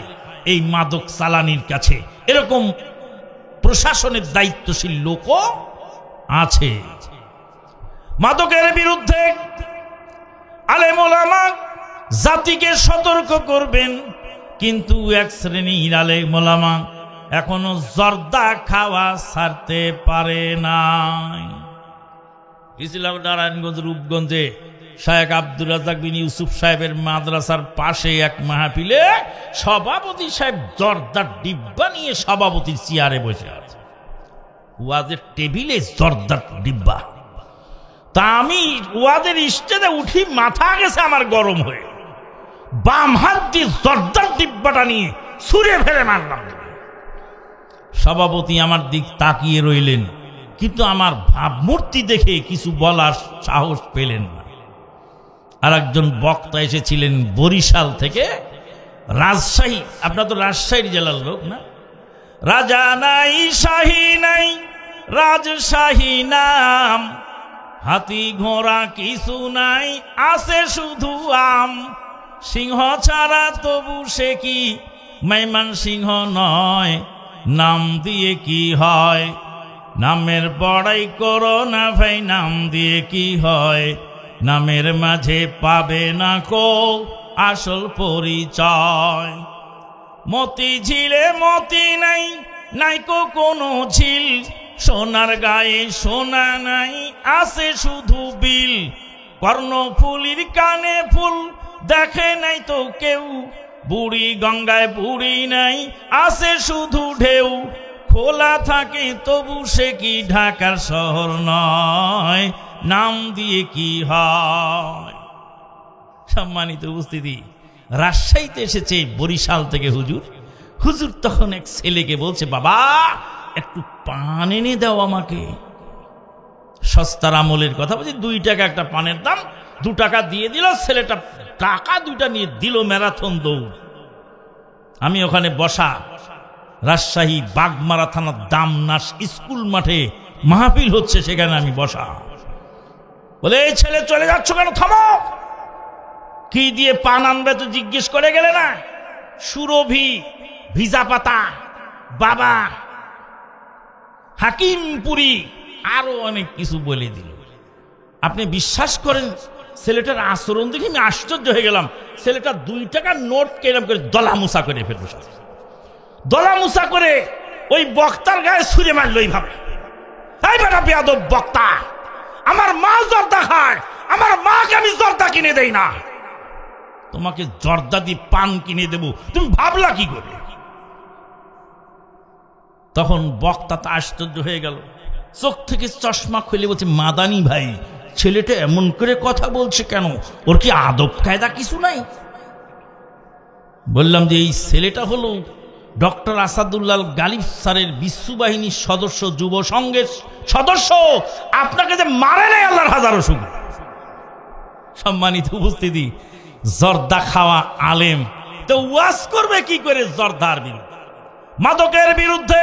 এই মাদক চালানির কাছে। এরকম প্রশাসনের দায়িত্বশীল লোকও আছে। মাদকের বিরুদ্ধে আলেম ওলামা জাতিকে সতর্ক করবেন, কিন্তু এক শ্রেণীর আলেম ওলামা এখনো জর্দা খাওয়া ছাড়তে পারে নাই। গেছিলাম নারায়ণগঞ্জ রূপগঞ্জে, শায়েখ আব্দুর রাজ্জাক বিন ইউসুফ সাহেবের মাদ্রাসার পাশে এক মাহফিলে সভাপতি সাহেব জর্দার ডিব্বা নিয়ে সভাপতির চেয়ারে বসে আছে, ওয়াজের টেবিলে জর্দার ডিব্বা। তা আমি ওয়াজের স্টেজে উঠি, মাথা গেছে আমার গরম হয়ে, বাম হাত দিয়ে জর্দার ডিব্বাটা নিয়ে ছুঁড়ে ফেলে মারলাম। সভাপতি আমার দিক তাকিয়ে রইলেন, কিন্তু আমার ভাবমূর্তি দেখে কিছু বলার সাহস পেলেন না। আর একজন বক্তা এসেছিলেন বরিশাল থেকে, রাজশাহী, আপনার তো রাজশাহীর জেলার লোক না? রাজা নাই শাহী নাই রাজশাহী নাম, হাতি ঘোড়া কিছু নাই আছে শুধু আম, সিংহ ছাড়া তবু সে কি মেহমান সিংহ নয়, নাম দিয়ে কি হয়, নামের বড়াই করো না ভাই, নাম দিয়ে কি হয়, নামের মাঝে পাবে না কো আসল পরিচয়। মতি ঝিলে মতি নাই নাইকো কোনো ঝিল, সোনার গায়ে সোনা নাই, আছে শুধু বিল। কর্ণফুলির কানে ফুল, দেখে নাই তো কেউ, বুড়ি গঙ্গায় বুড়ি নাই, আছে শুধু ঢেউ। খোলা থাকে তবু সে কি ঢাকার শহর নয়, নাম দিয়ে কি হয়। সম্মানিত উপস্থিতি, রাজশাহীতে এসেছে বরিশাল থেকে হুজুর। হুজুর তখন এক ছেলেকে বলছে, বাবা একটু পান এনে দাও আমাকে। সস্তার আমলের কথা বলছি, 2 টাকা একটা পানের দাম। 2 টাকা দিয়ে দিল, ছেলেটা টাকা 2টা নিয়ে দিল ম্যারাথন দৌড়। আমি ওখানে বসা, রাজশাহী বাগমারা থানার দামনাস স্কুল মাঠে মাহফিল হচ্ছে, সেখানে আমি বসা। বলে, এই ছেলে চলে যাচ্ছ কেন, থামো। কি দিয়ে পান আনবে তো জিজ্ঞেস করে গেলে না? সুরভি, ভিজা পাতা, বাবা, হাকিমপুরি, আরো অনেক কিছু বলে দিল। আপনি বিশ্বাস করেন, ছেলেটার আচরণ দেখে আমি আশ্চর্য হয়ে গেলাম। ছেলেটা 2 টাকার নোট কেরম করে দলামুসা করে ফেলল, দলামুসা করে ওই বক্তার গায়ে ছুঁড়ে মারল এইভাবে। এই বেটা বেয়াদব বক্তা, আমার মা জর্দা খায়, আমার মাকে আমি জর্দা কিনে দেই না, তোমাকে জর্দা দিয়ে পান কিনে দেব, তুমি ভাবলা কি করে? তখন বক্তা তো আশ্চর্য হয়ে গেল, চোখ থেকে চশমা খুলে বলছে, মাদানি ভাই, ছেলেটা এমন করে কথা বলছে কেন? ওর কি আদব কায়দা কিছু নাই? বললাম যে এই ছেলেটা হলো ডক্টর আসাদুল্লাহ গালিব স্যারের বিশ্ববাহিনীর সদস্য, যুব সংঘের সদস্য। আপনাকে যে মারে নাই আল্লাহর হাজারো শুকর। সম্মানিত উপস্থিতি, জর্দা খাওয়া আলেম তো ওয়াজ করবে কি করে জর্দার বিরুদ্ধে? মাদকের বিরুদ্ধে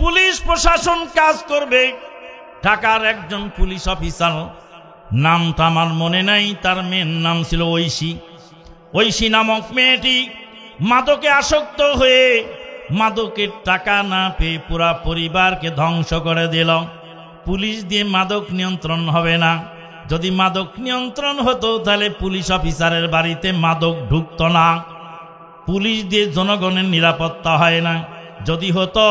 পুলিশ প্রশাসন কাজ করবে। ঢাকার একজন পুলিশ অফিসার, নামটা আমার মনে নাই, তার মেয়ের নাম ছিল ঐশী। ঐশী নামক মেয়েটি মাদকে আসক্ত হয়ে মাদকের টাকা না পেয়ে পুরা পরিবারকে ধ্বংস করে দিল। পুলিশ দিয়ে মাদক নিয়ন্ত্রণ হবে না। যদি মাদক নিয়ন্ত্রণ হতো তাহলে পুলিশ অফিসারের বাড়িতে মাদক ঢুকতো না। পুলিশ দিয়ে জনগণের নিরাপত্তা হয় না। যদি হতো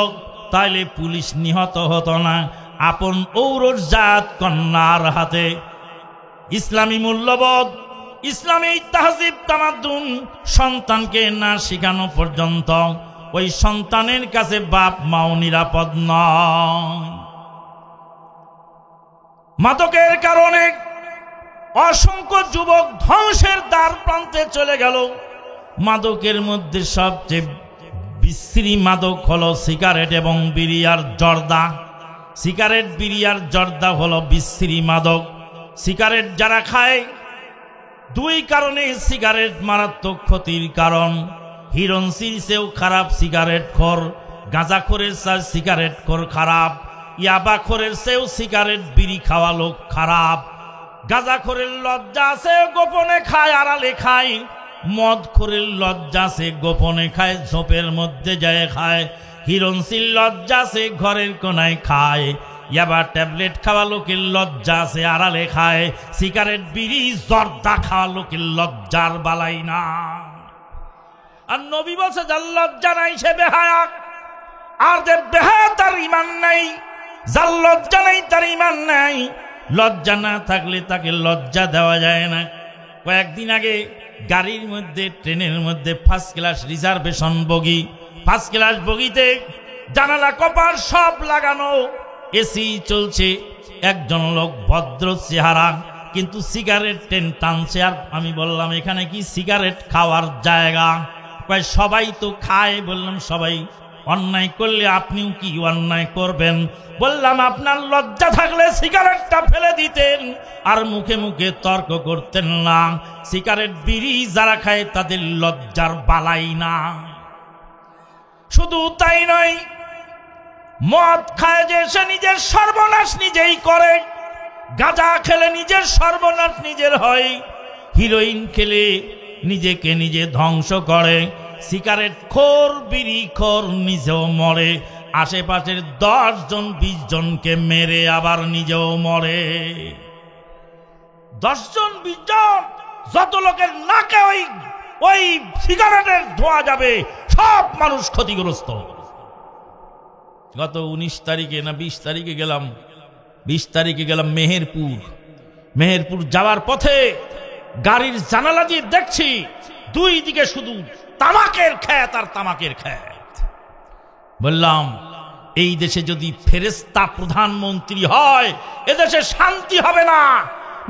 তাহলে পুলিশ নিহত হতো না আপন ঔরজাত কন্যার হাতে। ইসলামী মূল্যবোধ, ইসলামী তাহজিব তামাদ্দুন সন্তানকে না শেখানো পর্যন্ত ওই সন্তানের কাছে বাপ মাও নিরাপদ নয়। মাদকের কারণে অসংখ্য যুবক ধ্বংসের দ্বার প্রান্তে চলে গেল। মাদকের মধ্যে সবচেয়ে বিশ্রী মাদক হলো সিগারেট এবং বিড়ি আর জর্দা। সিগারেট, বিড়ি আর জর্দা হলো বিশ্রী মাদক। সিগারেট যারা খায়, 2 কারণে সিগারেট মারাত্মক ক্ষতির কারণ। হিরোইনের চেয়েও খারাপ সিগারেট খোর, গাঁজাখোরের চেয়ে সিগারেট খোর খারাপ, ইয়াবাখোরের চেয়েও সিগারেট বিড়ি খাওয়া লোক খারাপ। গাঁজাখোরের লজ্জা আছে, গোপনে খায় আড়ালে খায়। মদখোরের লজ্জা আছে, গোপনে খায় ঝোপের মধ্যে যায় খায়। হিরোইনের লজ্জা আছে, ঘরের কোনায় খায়। ইয়াবা ট্যাবলেট খাওয়া লোকের লজ্জা আছে, আড়ালে খায়। সিগারেট, বিড়ি, জর্দা খাওয়া লোকের লজ্জার বালাই না। আর নবী বলছে, যার লজ্জা নাই সে বেহায়া। আর যে বেহায়া তার ঈমান নাই। যার লজ্জা নাই তার ঈমান নাই। লজ্জা না থাকলে তাকে লজ্জা দেওয়া যায় না। কয়েকদিন আগে গাড়ির মধ্যে, ট্রেনের মধ্যে ফার্স্ট ক্লাস রিজার্ভেশন বগি, ফার্স্ট ক্লাস বগিতে জানালা কপার সব লাগানো, এসি চলছে। একজন লোক ভদ্র চেহারা, কিন্তু সিগারেট টানছে। আর আমি বললাম, এখানে কি সিগারেট খাওয়ার জায়গা? কয় সবাই তো খায়। বললাম, সবাই অন্যায় করলে আপনিও কি অন্যায় করবেন? বললাম, আপনার লজ্জা থাকলে সিগারেটটা ফেলে দিতেন আর মুখে মুখে তর্ক করতেন না। সিগারেট, বিড়ি যারা খায় তাদের লজ্জার বালাই না। শুধু তাই নয়, মদ খায় যে সে নিজের সর্বনাশ নিজেই করে। গাঁজা খেলে নিজের সর্বনাশ নিজের হয়। হিরোইন খেলে নিজেকে নিজে ধ্বংস করে। সিগারেট খোর, বিড়ি খোর নিজেও মরে। আশেপাশের 10 জন 20 জনকে মেরে আবার নিজেও মরে। 10 জন 20 জন যত লোকের নাকে ওই সিগারেটের ধোঁয়া যাবে, সব মানুষ ক্ষতিগ্রস্ত। গত 19 তারিখে না 20 তারিখে গেলাম, 20 তারিখে গেলাম মেহেরপুর যাওয়ার পথে গাড়ির জানালা দিয়ে দেখছি দুই দিকে শুধু তামাকের ক্ষেত আর তামাকের ক্ষেত। বললাম এই দেশে যদি ফেরেশতা প্রধানমন্ত্রী হয় এদেশে শান্তি হবে না।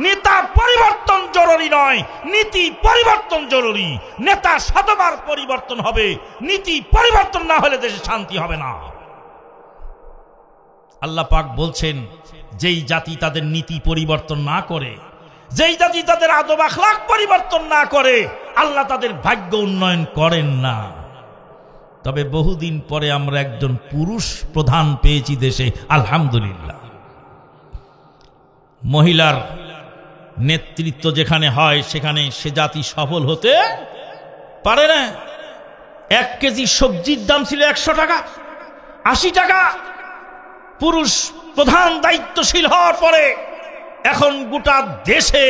নেতা পরিবর্তন জরুরি নয়, নীতি পরিবর্তন জরুরি। নেতা শতবার পরিবর্তন হবে, নীতি পরিবর্তন না হলে দেশে শান্তি হবে না। আল্লাহ পাক বলছেন যেই জাতি তাদের নীতি পরিবর্তন না করে, যেই জাতি তাদের আদব আখলাক পরিবর্তন না করে, আল্লাহ তাদের ভাগ্য উন্নয়ন করেন না। তবে বহুদিন পরে আমরা একজন পুরুষ প্রধান পেয়েছি দেশে, আলহামদুলিল্লাহ। মহিলার নেতৃত্ব যেখানে হয় সেখানে সে জাতি সফল হতে পারে না। 1 কেজি সবজির দাম ছিল 100 টাকা, 80 টাকা। পুরুষ প্রধান দায়িত্বশীল হওয়ার পরে এখন গোটা দেশে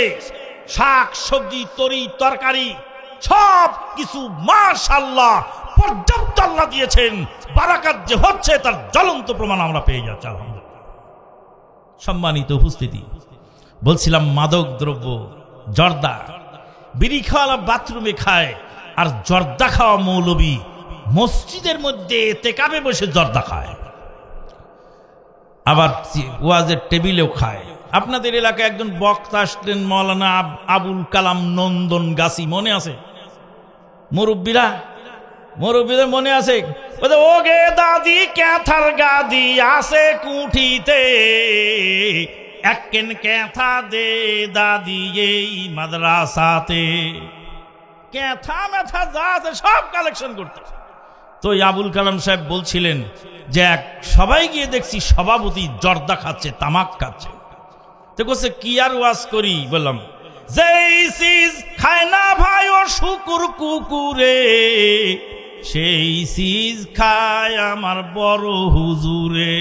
শাক সবজি তরি তরকারি সব কিছু মাশাআল্লাহ পর্যাপ্ত আল্লাহ দিয়েছেন। বারাকাত যে হচ্ছে তার জ্বলন্ত প্রমাণ আমরা পেয়ে যাচ্ছি, আলহামদুলিল্লাহ। সম্মানিত উপস্থিতি, বলছিলাম মাদক দ্রব্য, জর্দা, বিড়ি খাওয়া বাথরুমে খায়, আর জর্দা খাওয়া মৌলবী মসজিদের মধ্যে এতেকাবে বসে জর্দা খায়, আবার ওয়াজের টেবিলেও খায়। আপনাদের এলাকায় একজন বক্তা আসলেন, মৌলানা আবুল কালাম নন্দন গাছি, মনে আছে? মুরব্বীদের মনে আছে? ও গে দাদি ক্যাথার গাদি আসে কুঠিতে, এককেন ক্যাথা দে দাদি এই মাদ্রাসাতে। ক্যাথা ম্যাথা যা আছে সব কালেকশন করতে। তো আবুল কালাম সাহেব বলছিলেন যে সবাই গিয়ে দেখছি সভাপতি জর্দা খাচ্ছে, তামাক খাচ্ছে। তো বলছে কি আর ওয়াজ করি? বললাম যেই চিজ খায় না ভাই ও শুকুর কুকুরে, সেই চিজ খায় আমার বড় হুজুরে।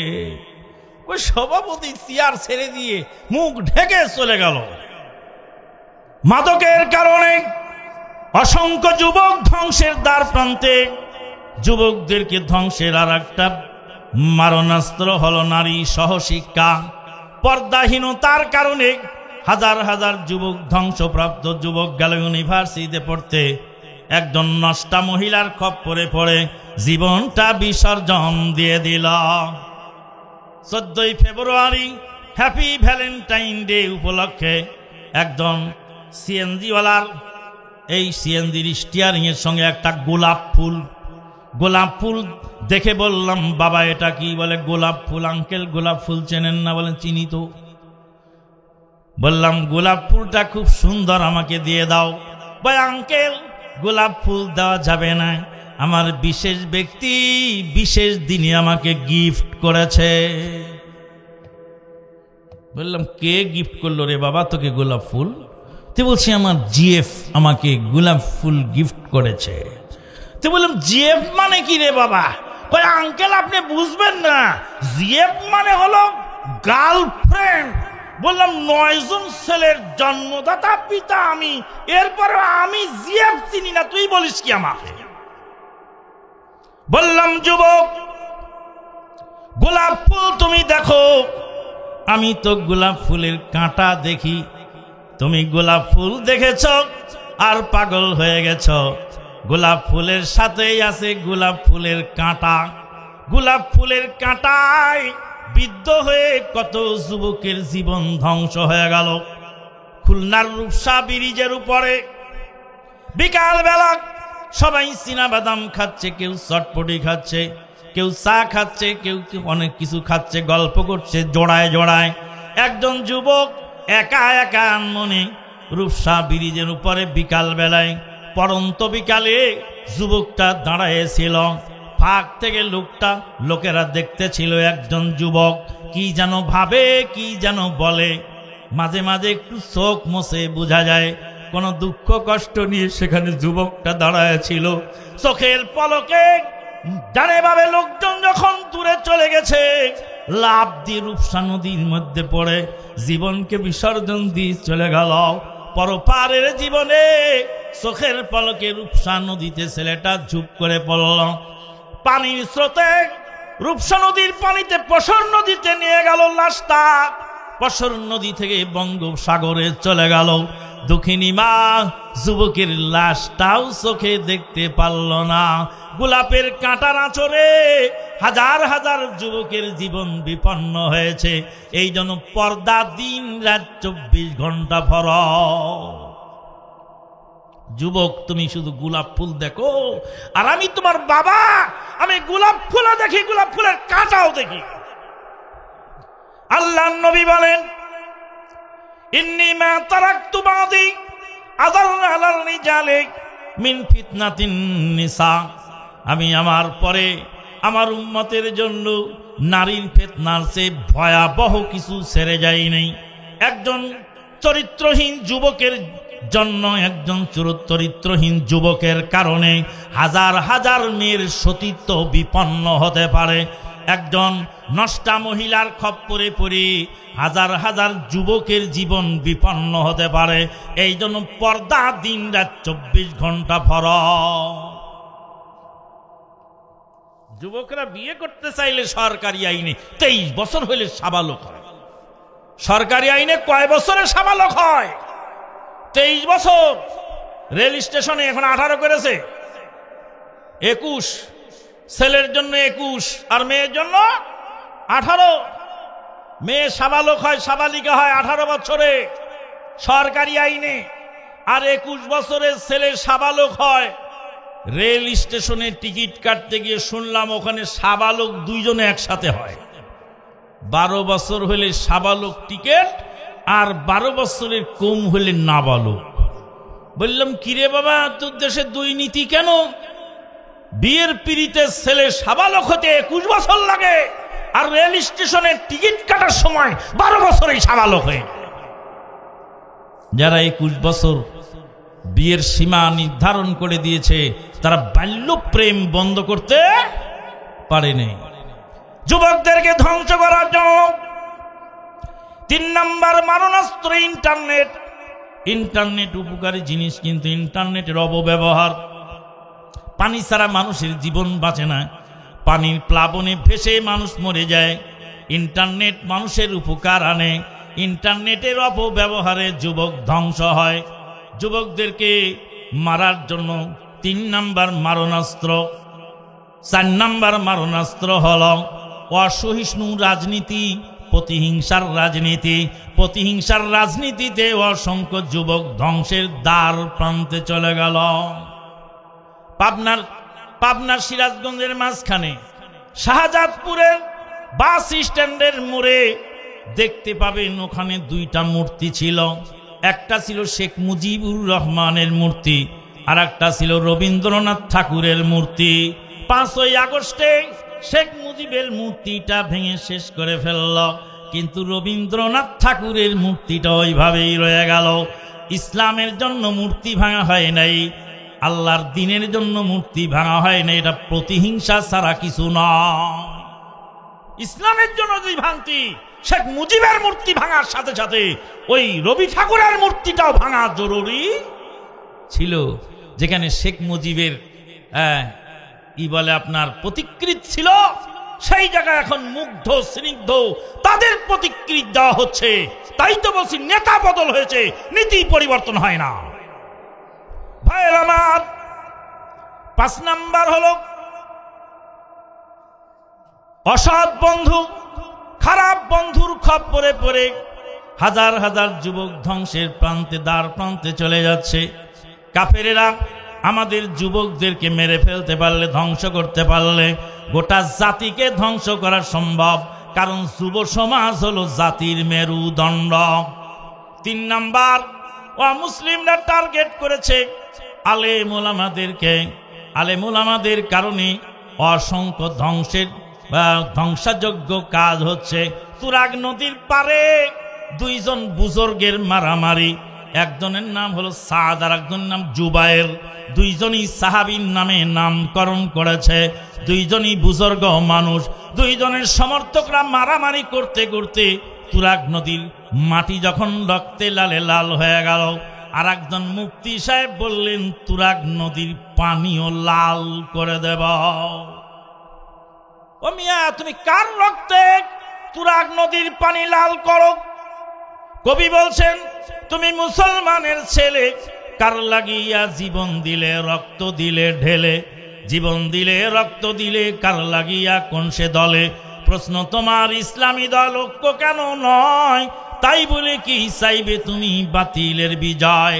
ওই সভাপতি চেয়ার ছেড়ে দিয়ে মুখ ঢেকে চলে গেল। মাদকের কারণে অসংখ্য যুবক ধ্বংসের দ্বার প্রান্তে। যুবকদেরকে ধ্বংসের আর একটা মারণাস্ত্র হলো নারী সহশিক্ষা। পর্দাহীনতার কারণে হাজার হাজার যুবক, ধ্বংসপ্রাপ্ত যুবক গেল ইউনিভার্সিটিতে পড়তে, একজন নষ্টা মহিলার খপ্পরে পড়ে জীবনটা বিসর্জন দিয়ে দিল। 14 ফেব্রুয়ারি হ্যাপি ভ্যালেন্টাইন ডে উপলক্ষে একজন সিএনজিওয়ালার এই সিএনজির স্টিয়ারিং এর সঙ্গে একটা গোলাপ ফুল দেখে বললাম বাবা এটা কি? বলে গোলাপ ফুল। আঙ্কেল গোলাপ ফুল চেনেন না? বলেন চিনি তো। বললাম গোলাপ ফুলটা খুব সুন্দর, আমাকে দিয়ে দাও। ভাই আঙ্কেল গোলাপ ফুল দেওয়া যাবে না, আমার বিশেষ ব্যক্তি বিশেষ দিনে আমাকে গিফট করেছে। বললাম কে গিফট করলো রে বাবা তোকে গোলাপ ফুল? তো বলছি আমার জিএফ আমাকে গোলাপ ফুল গিফট করেছে। তো বললাম জিএফ মানে কি রে বাবা? কই আঙ্কেল আপনি বুঝবেন না, জিএফ মানে হলো গার্লফ্রেন্ড। বললাম 9 জন ছেলের জন্মদাতা পিতা আমি, এরপরে আমি জিএফ চিনি না, তুই বলিস কি আমাকে? বললাম যুবক গোলাপ ফুল তুমি দেখো, আমি তো গোলাপ ফুলের কাঁটা দেখি। তুমি গোলাপ ফুল দেখেছ আর পাগল হয়ে গেছ। গোলাপ ফুলের সাথেই আছে গোলাপ ফুলের কাঁটা। গোলাপ ফুলের কাঁটায় বিদ্ধ হয়ে কত যুবকের জীবন ধ্বংস হয়ে গেল। খুলনার রূপসা ব্রিজের উপরে বিকাল বেলা সবাই চীনা বাদাম খাচ্ছে, কেউ চটপটি খাচ্ছে, কেউ চা খাচ্ছে, কেউ অনেক কিছু খাচ্ছে, গল্প করছে জোড়ায় জোড়ায়। একজন যুবক একা একা মনে রূপসা ব্রিজের উপরে বিকাল বেলায়, পরন্ত বিকালে যুবকটা দাঁড়ায়েছিল। ফাঁক থেকে লোকেরা দেখতেছিল একজন যুবক কি যেন ভাবে, কি যেন বলে। মাঝে মাঝে একটু চোখ মুছে বোঝা যায় কোন দুঃখ কষ্ট নিয়ে সেখানে যুবকটা দাঁড়ায়েছিল। চোখের পলকে ডানে বামে লোকজন যখন দূরে চলে গেছে, লাফ দিয়ে রূপসা নদীর মধ্যে পড়ে জীবনকে বিসর্জন দিয়ে চলে গেল। পরপারের জীবনে চোখের পলকে রূপসা নদীতে ছেলেটা ঝুপ করে পড়ল। পানির স্রোতে রূপসা নদীর পানিতে পশর নদীতে নিয়ে গেল লাশটা, পশর নদী থেকে বঙ্গোপসাগরে চলে গেল। দুঃখিনী মা যুবকের লাশটাও চোখে দেখতে পারল না। গোলাপের কাঁটার আঁচড়ে হাজার হাজার যুবকের জীবন বিপন্ন হয়েছে। এই জন্য পর্দা দিন রাত 24 ঘন্টা ফরজ। যুবক, তুমি শুধু গোলাপ ফুল দেখো, আর আমি তোমার বাবা, আমি গোলাপ ফুলও দেখি, গোলাপ ফুলের কাঁটাও দেখি। আল্লাহর নবী বলেন, ইন্নী মা তারাকতু বাদি আযাররা আলার রিজালি মিন ফিতনাতিন নিসা। আমি আমার পরে আমার উম্মতের জন্য নারীর ফিতনার চেয়ে ভয়াবহ কিছু ছেড়ে যাই নাই। একজন চরিত্রহীন যুবকের জন্য, একজন চরিত্রহীন যুবকের কারণে হাজার হাজার মেয়ের সতীত্ব বিপন্ন হতে পারে। একজন নষ্টা মহিলার খপ্পরে পড়ে হাজার হাজার যুবকের জীবন বিপন্ন হতে পারে। এই জন্য পর্দা দিন রাত 24 ঘন্টা ফরজ। যুবকরা বিয়ে করতে চাইলে সরকারি আইনে 23 বছর হইলে সাবালক হয়। সরকারি আইনে কয় বছরে সাবালক হয়? 23 বছর। রেল স্টেশনে এখন 18 করেছে, 21। ছেলের জন্য 21 আর মেয়ের জন্য 18। মেয়ে সাবালক হয়, সাবালিকা হয় 18 বছরে সরকারি আইনে, আর 21 বছরের ছেলে সাবালক হয়। রেল স্টেশনে টিকিট কাটতে গিয়ে শুনলাম ওখানে সাবালক 2 জনে একসাথে হয়। 12 বছর হলে সাবালক টিকিট, আর 12 বছরের কম হলে নাবালক। বললাম, কিরে বাবা, তোর দেশে 2 নীতি কেন? বিয়ের পিড়িতে ছেলে সাবালক হতে 21 বছর লাগে, আর রেল স্টেশনে টিকিট কাটার সময় 12 বছরেই সাবালক হয়ে। যারা 21 বছর বিয়ের সীমা নির্ধারণ করে দিয়েছে, তারা বাল্য প্রেম বন্ধ করতে পারেনি। যুবকদেরকে ধ্বংস করার জন্য 3 নম্বর মারণাস্ত্র ইন্টারনেট। ইন্টারনেট উপকারী জিনিস, কিন্তু ইন্টারনেটের অপব্যবহার। পানি ছাড়া মানুষের জীবন বাঁচে না, পানির প্লাবনে ভেসে মানুষ মরে যায়। ইন্টারনেট মানুষের উপকার আনে, ইন্টারনেটের অপব্যবহারে যুবক ধ্বংস হয়। যুবকদেরকে মারার জন্য 3 নম্বর মারণাস্ত্র। 4 নম্বর মারণাস্ত্র হল অসহিষ্ণু রাজনীতি, প্রতিহিংসার রাজনীতি। প্রতিহিংসার রাজনীতিতে অসংখ্য যুবক ধ্বংসের দ্বার প্রান্তে চলে গেল। পাবনার সিরাজগঞ্জের মাঝখানে শাহজাদপুরের বাস স্ট্যান্ডের মোড়ে দেখতে পাবেন, ওখানে 2টা মূর্তি ছিল। একটা ছিল শেখ মুজিবুর রহমানের মূর্তি, আর একটা ছিল রবীন্দ্রনাথ ঠাকুরের মূর্তি। 5ই আগস্টে শেখ মুজিবের মূর্তিটা ভেঙে শেষ করে ফেলল, কিন্তু রবীন্দ্রনাথ ঠাকুরের মূর্তিটা ওইভাবেই রয়ে গেল। ইসলামের জন্য মূর্তি ভাঙা হয় নাই, আল্লাহর দ্বীনের জন্য মূর্তি ভাঙা হয় না। এটা প্রতিহিংসা ছাড়া কিছু নয়। ইসলামের জন্য যদি ভাঙতি, শেখ মুজিবের মূর্তি ভাঙার সাথে সাথে ওই রবি ঠাকুরের মূর্তিটাও ভাঙা জরুরি ছিল। যেখানে শেখ মুজিবের আপনার প্রতিকৃতি ছিল, সেই জায়গায় এখন মুগ্ধ স্নিগ্ধ তাদের প্রতিকৃতি দেওয়া হচ্ছে। তাই তো বলছি, নেতা বদল হয়েছে, নীতি পরিবর্তন হয় না। ভাইয়ের আমার, 5 নাম্বার হলো অসৎ বন্ধু। খারাপ বন্ধুর খপ্পরে পড়ে হাজার হাজার যুবক ধ্বংসের প্রান্তে, দ্বার প্রান্তে চলে যাচ্ছে। কাফেরেরা আমাদের যুবকদেরকে মেরে ফেলতে পারলে, ধ্বংস করতে পারলে গোটা জাতিকে ধ্বংস করা সম্ভব, কারণ যুব সমাজ হলো জাতির মেরুদণ্ড। 3 নাম্বার, মুসলিমরা টার্গেট করেছে আলেম ওলামাদেরকে। আলেম ওলামাদের কারণে অসংখ্য ধ্বংসযোগ্য কাজ হচ্ছে। তুরাগ নদীর পারে 2 জন বুজুর্গের মারামারি। একজনের নাম হলো সাদ, আর একজনের নাম জুবায়ের। 2 জনই সাহাবীর নামে নামকরণ করেছে। 2 জনই বুজুর্গ মানুষ। 2 জনের সমর্থকরা মারামারি করতে করতে তুরাগ নদীর মাটি যখন রক্তে লালে লাল হয়ে গেল, আর একজন মুফতি সাহেব বললেন, তুরাগ নদীর পানিও লাল করে দেব। ও মিয়া, তুমি কার রক্তে তুরাগ নদীর পানি লাল করো? কবি বলছেন, তুমি মুসলমানের ছেলে, কার লাগিয়া জীবন দিলে রক্ত দিলে ঢেলে, জীবন দিলে রক্ত দিলে কার লাগিয়া কোন সে দলে? প্রশ্ন তোমার ইসলামী দল ঐক্য কেন নয়? তাই বলে কি চাইবে তুমি বাতিলের বিজয়?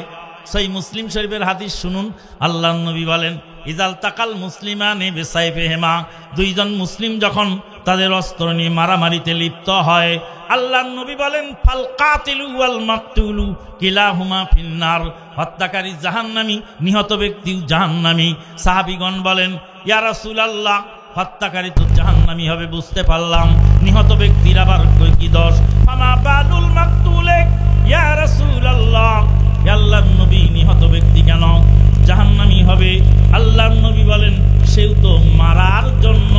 সেই মুসলিম শরীফের হাদিস শুনুন। আল্লাহ নবী বলেন, ইজাল তাকাল মুসলিমানে বিসাইফিহিমা, দুইজন মুসলিম যখন তাদের অস্ত্র নিয়ে মারামারিতে লিপ্ত হয়, আল্লাহ নবী বলেন, ফাল কাতিলু ওয়াল মাকতুলু কিলাহুমা ফিন্নার, হত্যাকারী জাহান্নামী, নিহত ব্যক্তিও জাহান্নামী। সাহাবীগণ বলেন, ইয়া রাসূলুল্লাহ, হত্যাকারী তো জাহান্নামী হবে বুঝতে পারলাম, নিহত ব্যক্তির আবার কি দোষ? ফামা বালুল মাকতুলে ইয়া রাসূলুল্লাহ, আল্লাহর নবী, নিহত ব্যক্তি কেন জাহান্নামী হবে? আল্লাহর নবী বলেন, সেও তো মারার জন্য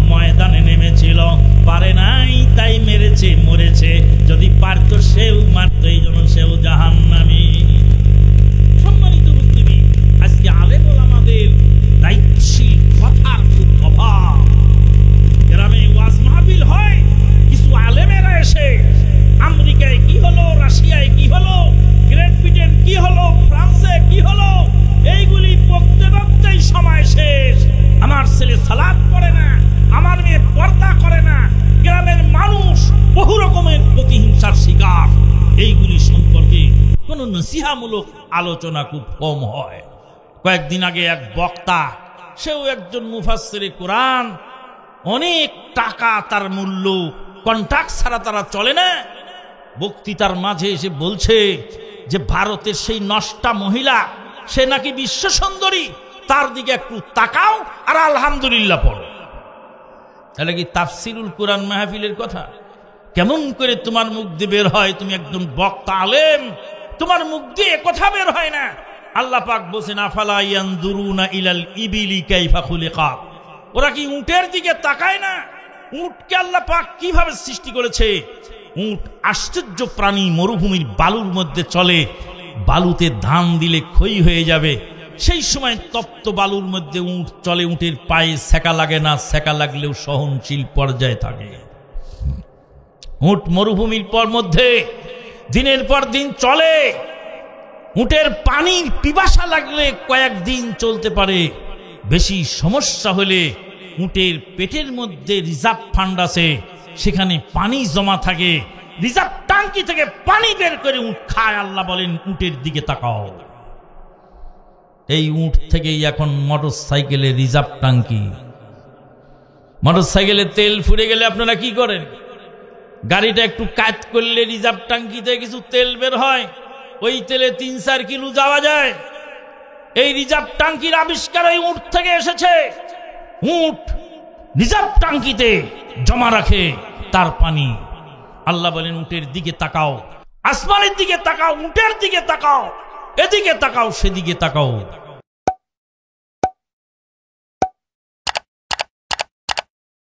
ময়দানে নেমেছিল, পারে নাই তাই মেরেছে, মরেছে। যদি পারতো সেও মারত, এই জন্য সেও জাহান্নামী। সম্মানিত মুসলিম, আজকে আলেম ওলামাদের দায়িত্বশীল কথার খুব অভাব। গ্রামে ওয়াজ মাহফিল হয়, কিছু আলেমেরা এসে আমেরিকায় কি হলো, রাশিয়ায় কি হলো, গ্রেট ব্রিটেন কি হলো, ফ্রান্সে কি হলো, এইগুলি বকতে বকতেই সময় শেষ। আমার ছেলে সালাত পড়ে না, আমার মেয়ে পর্দা করে না, গ্রামের মানুষ বহু রকমের প্রতিহিংসার শিকার। এইগুলি সম্পর্কে কোনো নসিহামূলক আলোচনা খুব কম হয়। কয়েকদিন আগে এক বক্তা, সেও একজন মুফাসসিরে কোরআন, অনেক টাকা তার মূল্য, কন্ট্রাক্ট ছাড়া তারা চলে না, বক্তৃতার মাঝে এসে বলছে যে ভারতের সেই নষ্টা মহিলা, সে নাকি বিশ্ব সুন্দরী, তার দিকে একটু তাকাও আর আলহামদুলিল্লাহ পড়ো। তাহলে কি তাফসিরুল কোরআন মাহফিলের কথা? কেমন করে তোমার মুখ দিয়ে বের হয়? তুমি একজন বক্তা আলেম, তোমার মুখ দিয়ে কথা বের হয় না। আল্লাহ পাক বলেন, আফালা ইয়ানজুরুনা ইলাল ইবিলি কাইফা খুলিকাত, ওরা কি উটের দিকে তাকায় না? উটকে আল্লাহ পাক কিভাবে সৃষ্টি করেছে? উট আশ্চর্য প্রাণী, মরুভূমির বালুর মধ্যে চলে, বালুতে ধান দিলে ক্ষয় হয়ে যাবে, সেই সময় তপ্ত বালুর মধ্যে উট চলে, উটের পায়ে সেকা লাগে না, সেকা লাগলেও সহনশীল পর্যায়ে থাকে। উট মরুভূমির পর মধ্যে দিনের পর দিন চলে, উটের পানির পিপাসা লাগলে কয়েকদিন চলতে পারে, বেশি সমস্যা হলে উটের পেটের মধ্যে রিজার্ভ ফান্ড আছে, সেখানে পানি জমা থাকে, রিজার্ভ ট্যাঙ্কি থেকে পানি বের করে উট খায়। আল্লাহ বলেন, উটের দিকে তাকাও। এই উট থেকেই এখন মোটর সাইকেলের রিজার্ভ ট্যাঙ্কি। মোটর সাইকেলে তেল ফুরে গেলে আপনারা কি করেন? গাড়িটা একটু কাজ করলে রিজার্ভ ট্যাঙ্কিতে কিছু তেল বের হয়, ওই তেলে 3-4 কিলো যাওয়া যায়। এই রিজার্ভ ট্যাঙ্কির আবিষ্কার এই উট থেকে এসেছে। উট রিজার্ভ ট্যাঙ্কিতে জমা রাখে তার পানি। আল্লাহ বলেন, উটের দিকে তাকাও, আসমানের দিকে তাকাও, উটের দিকে তাকাও, এদিকে তাকাও, সেদিকে তাকাও।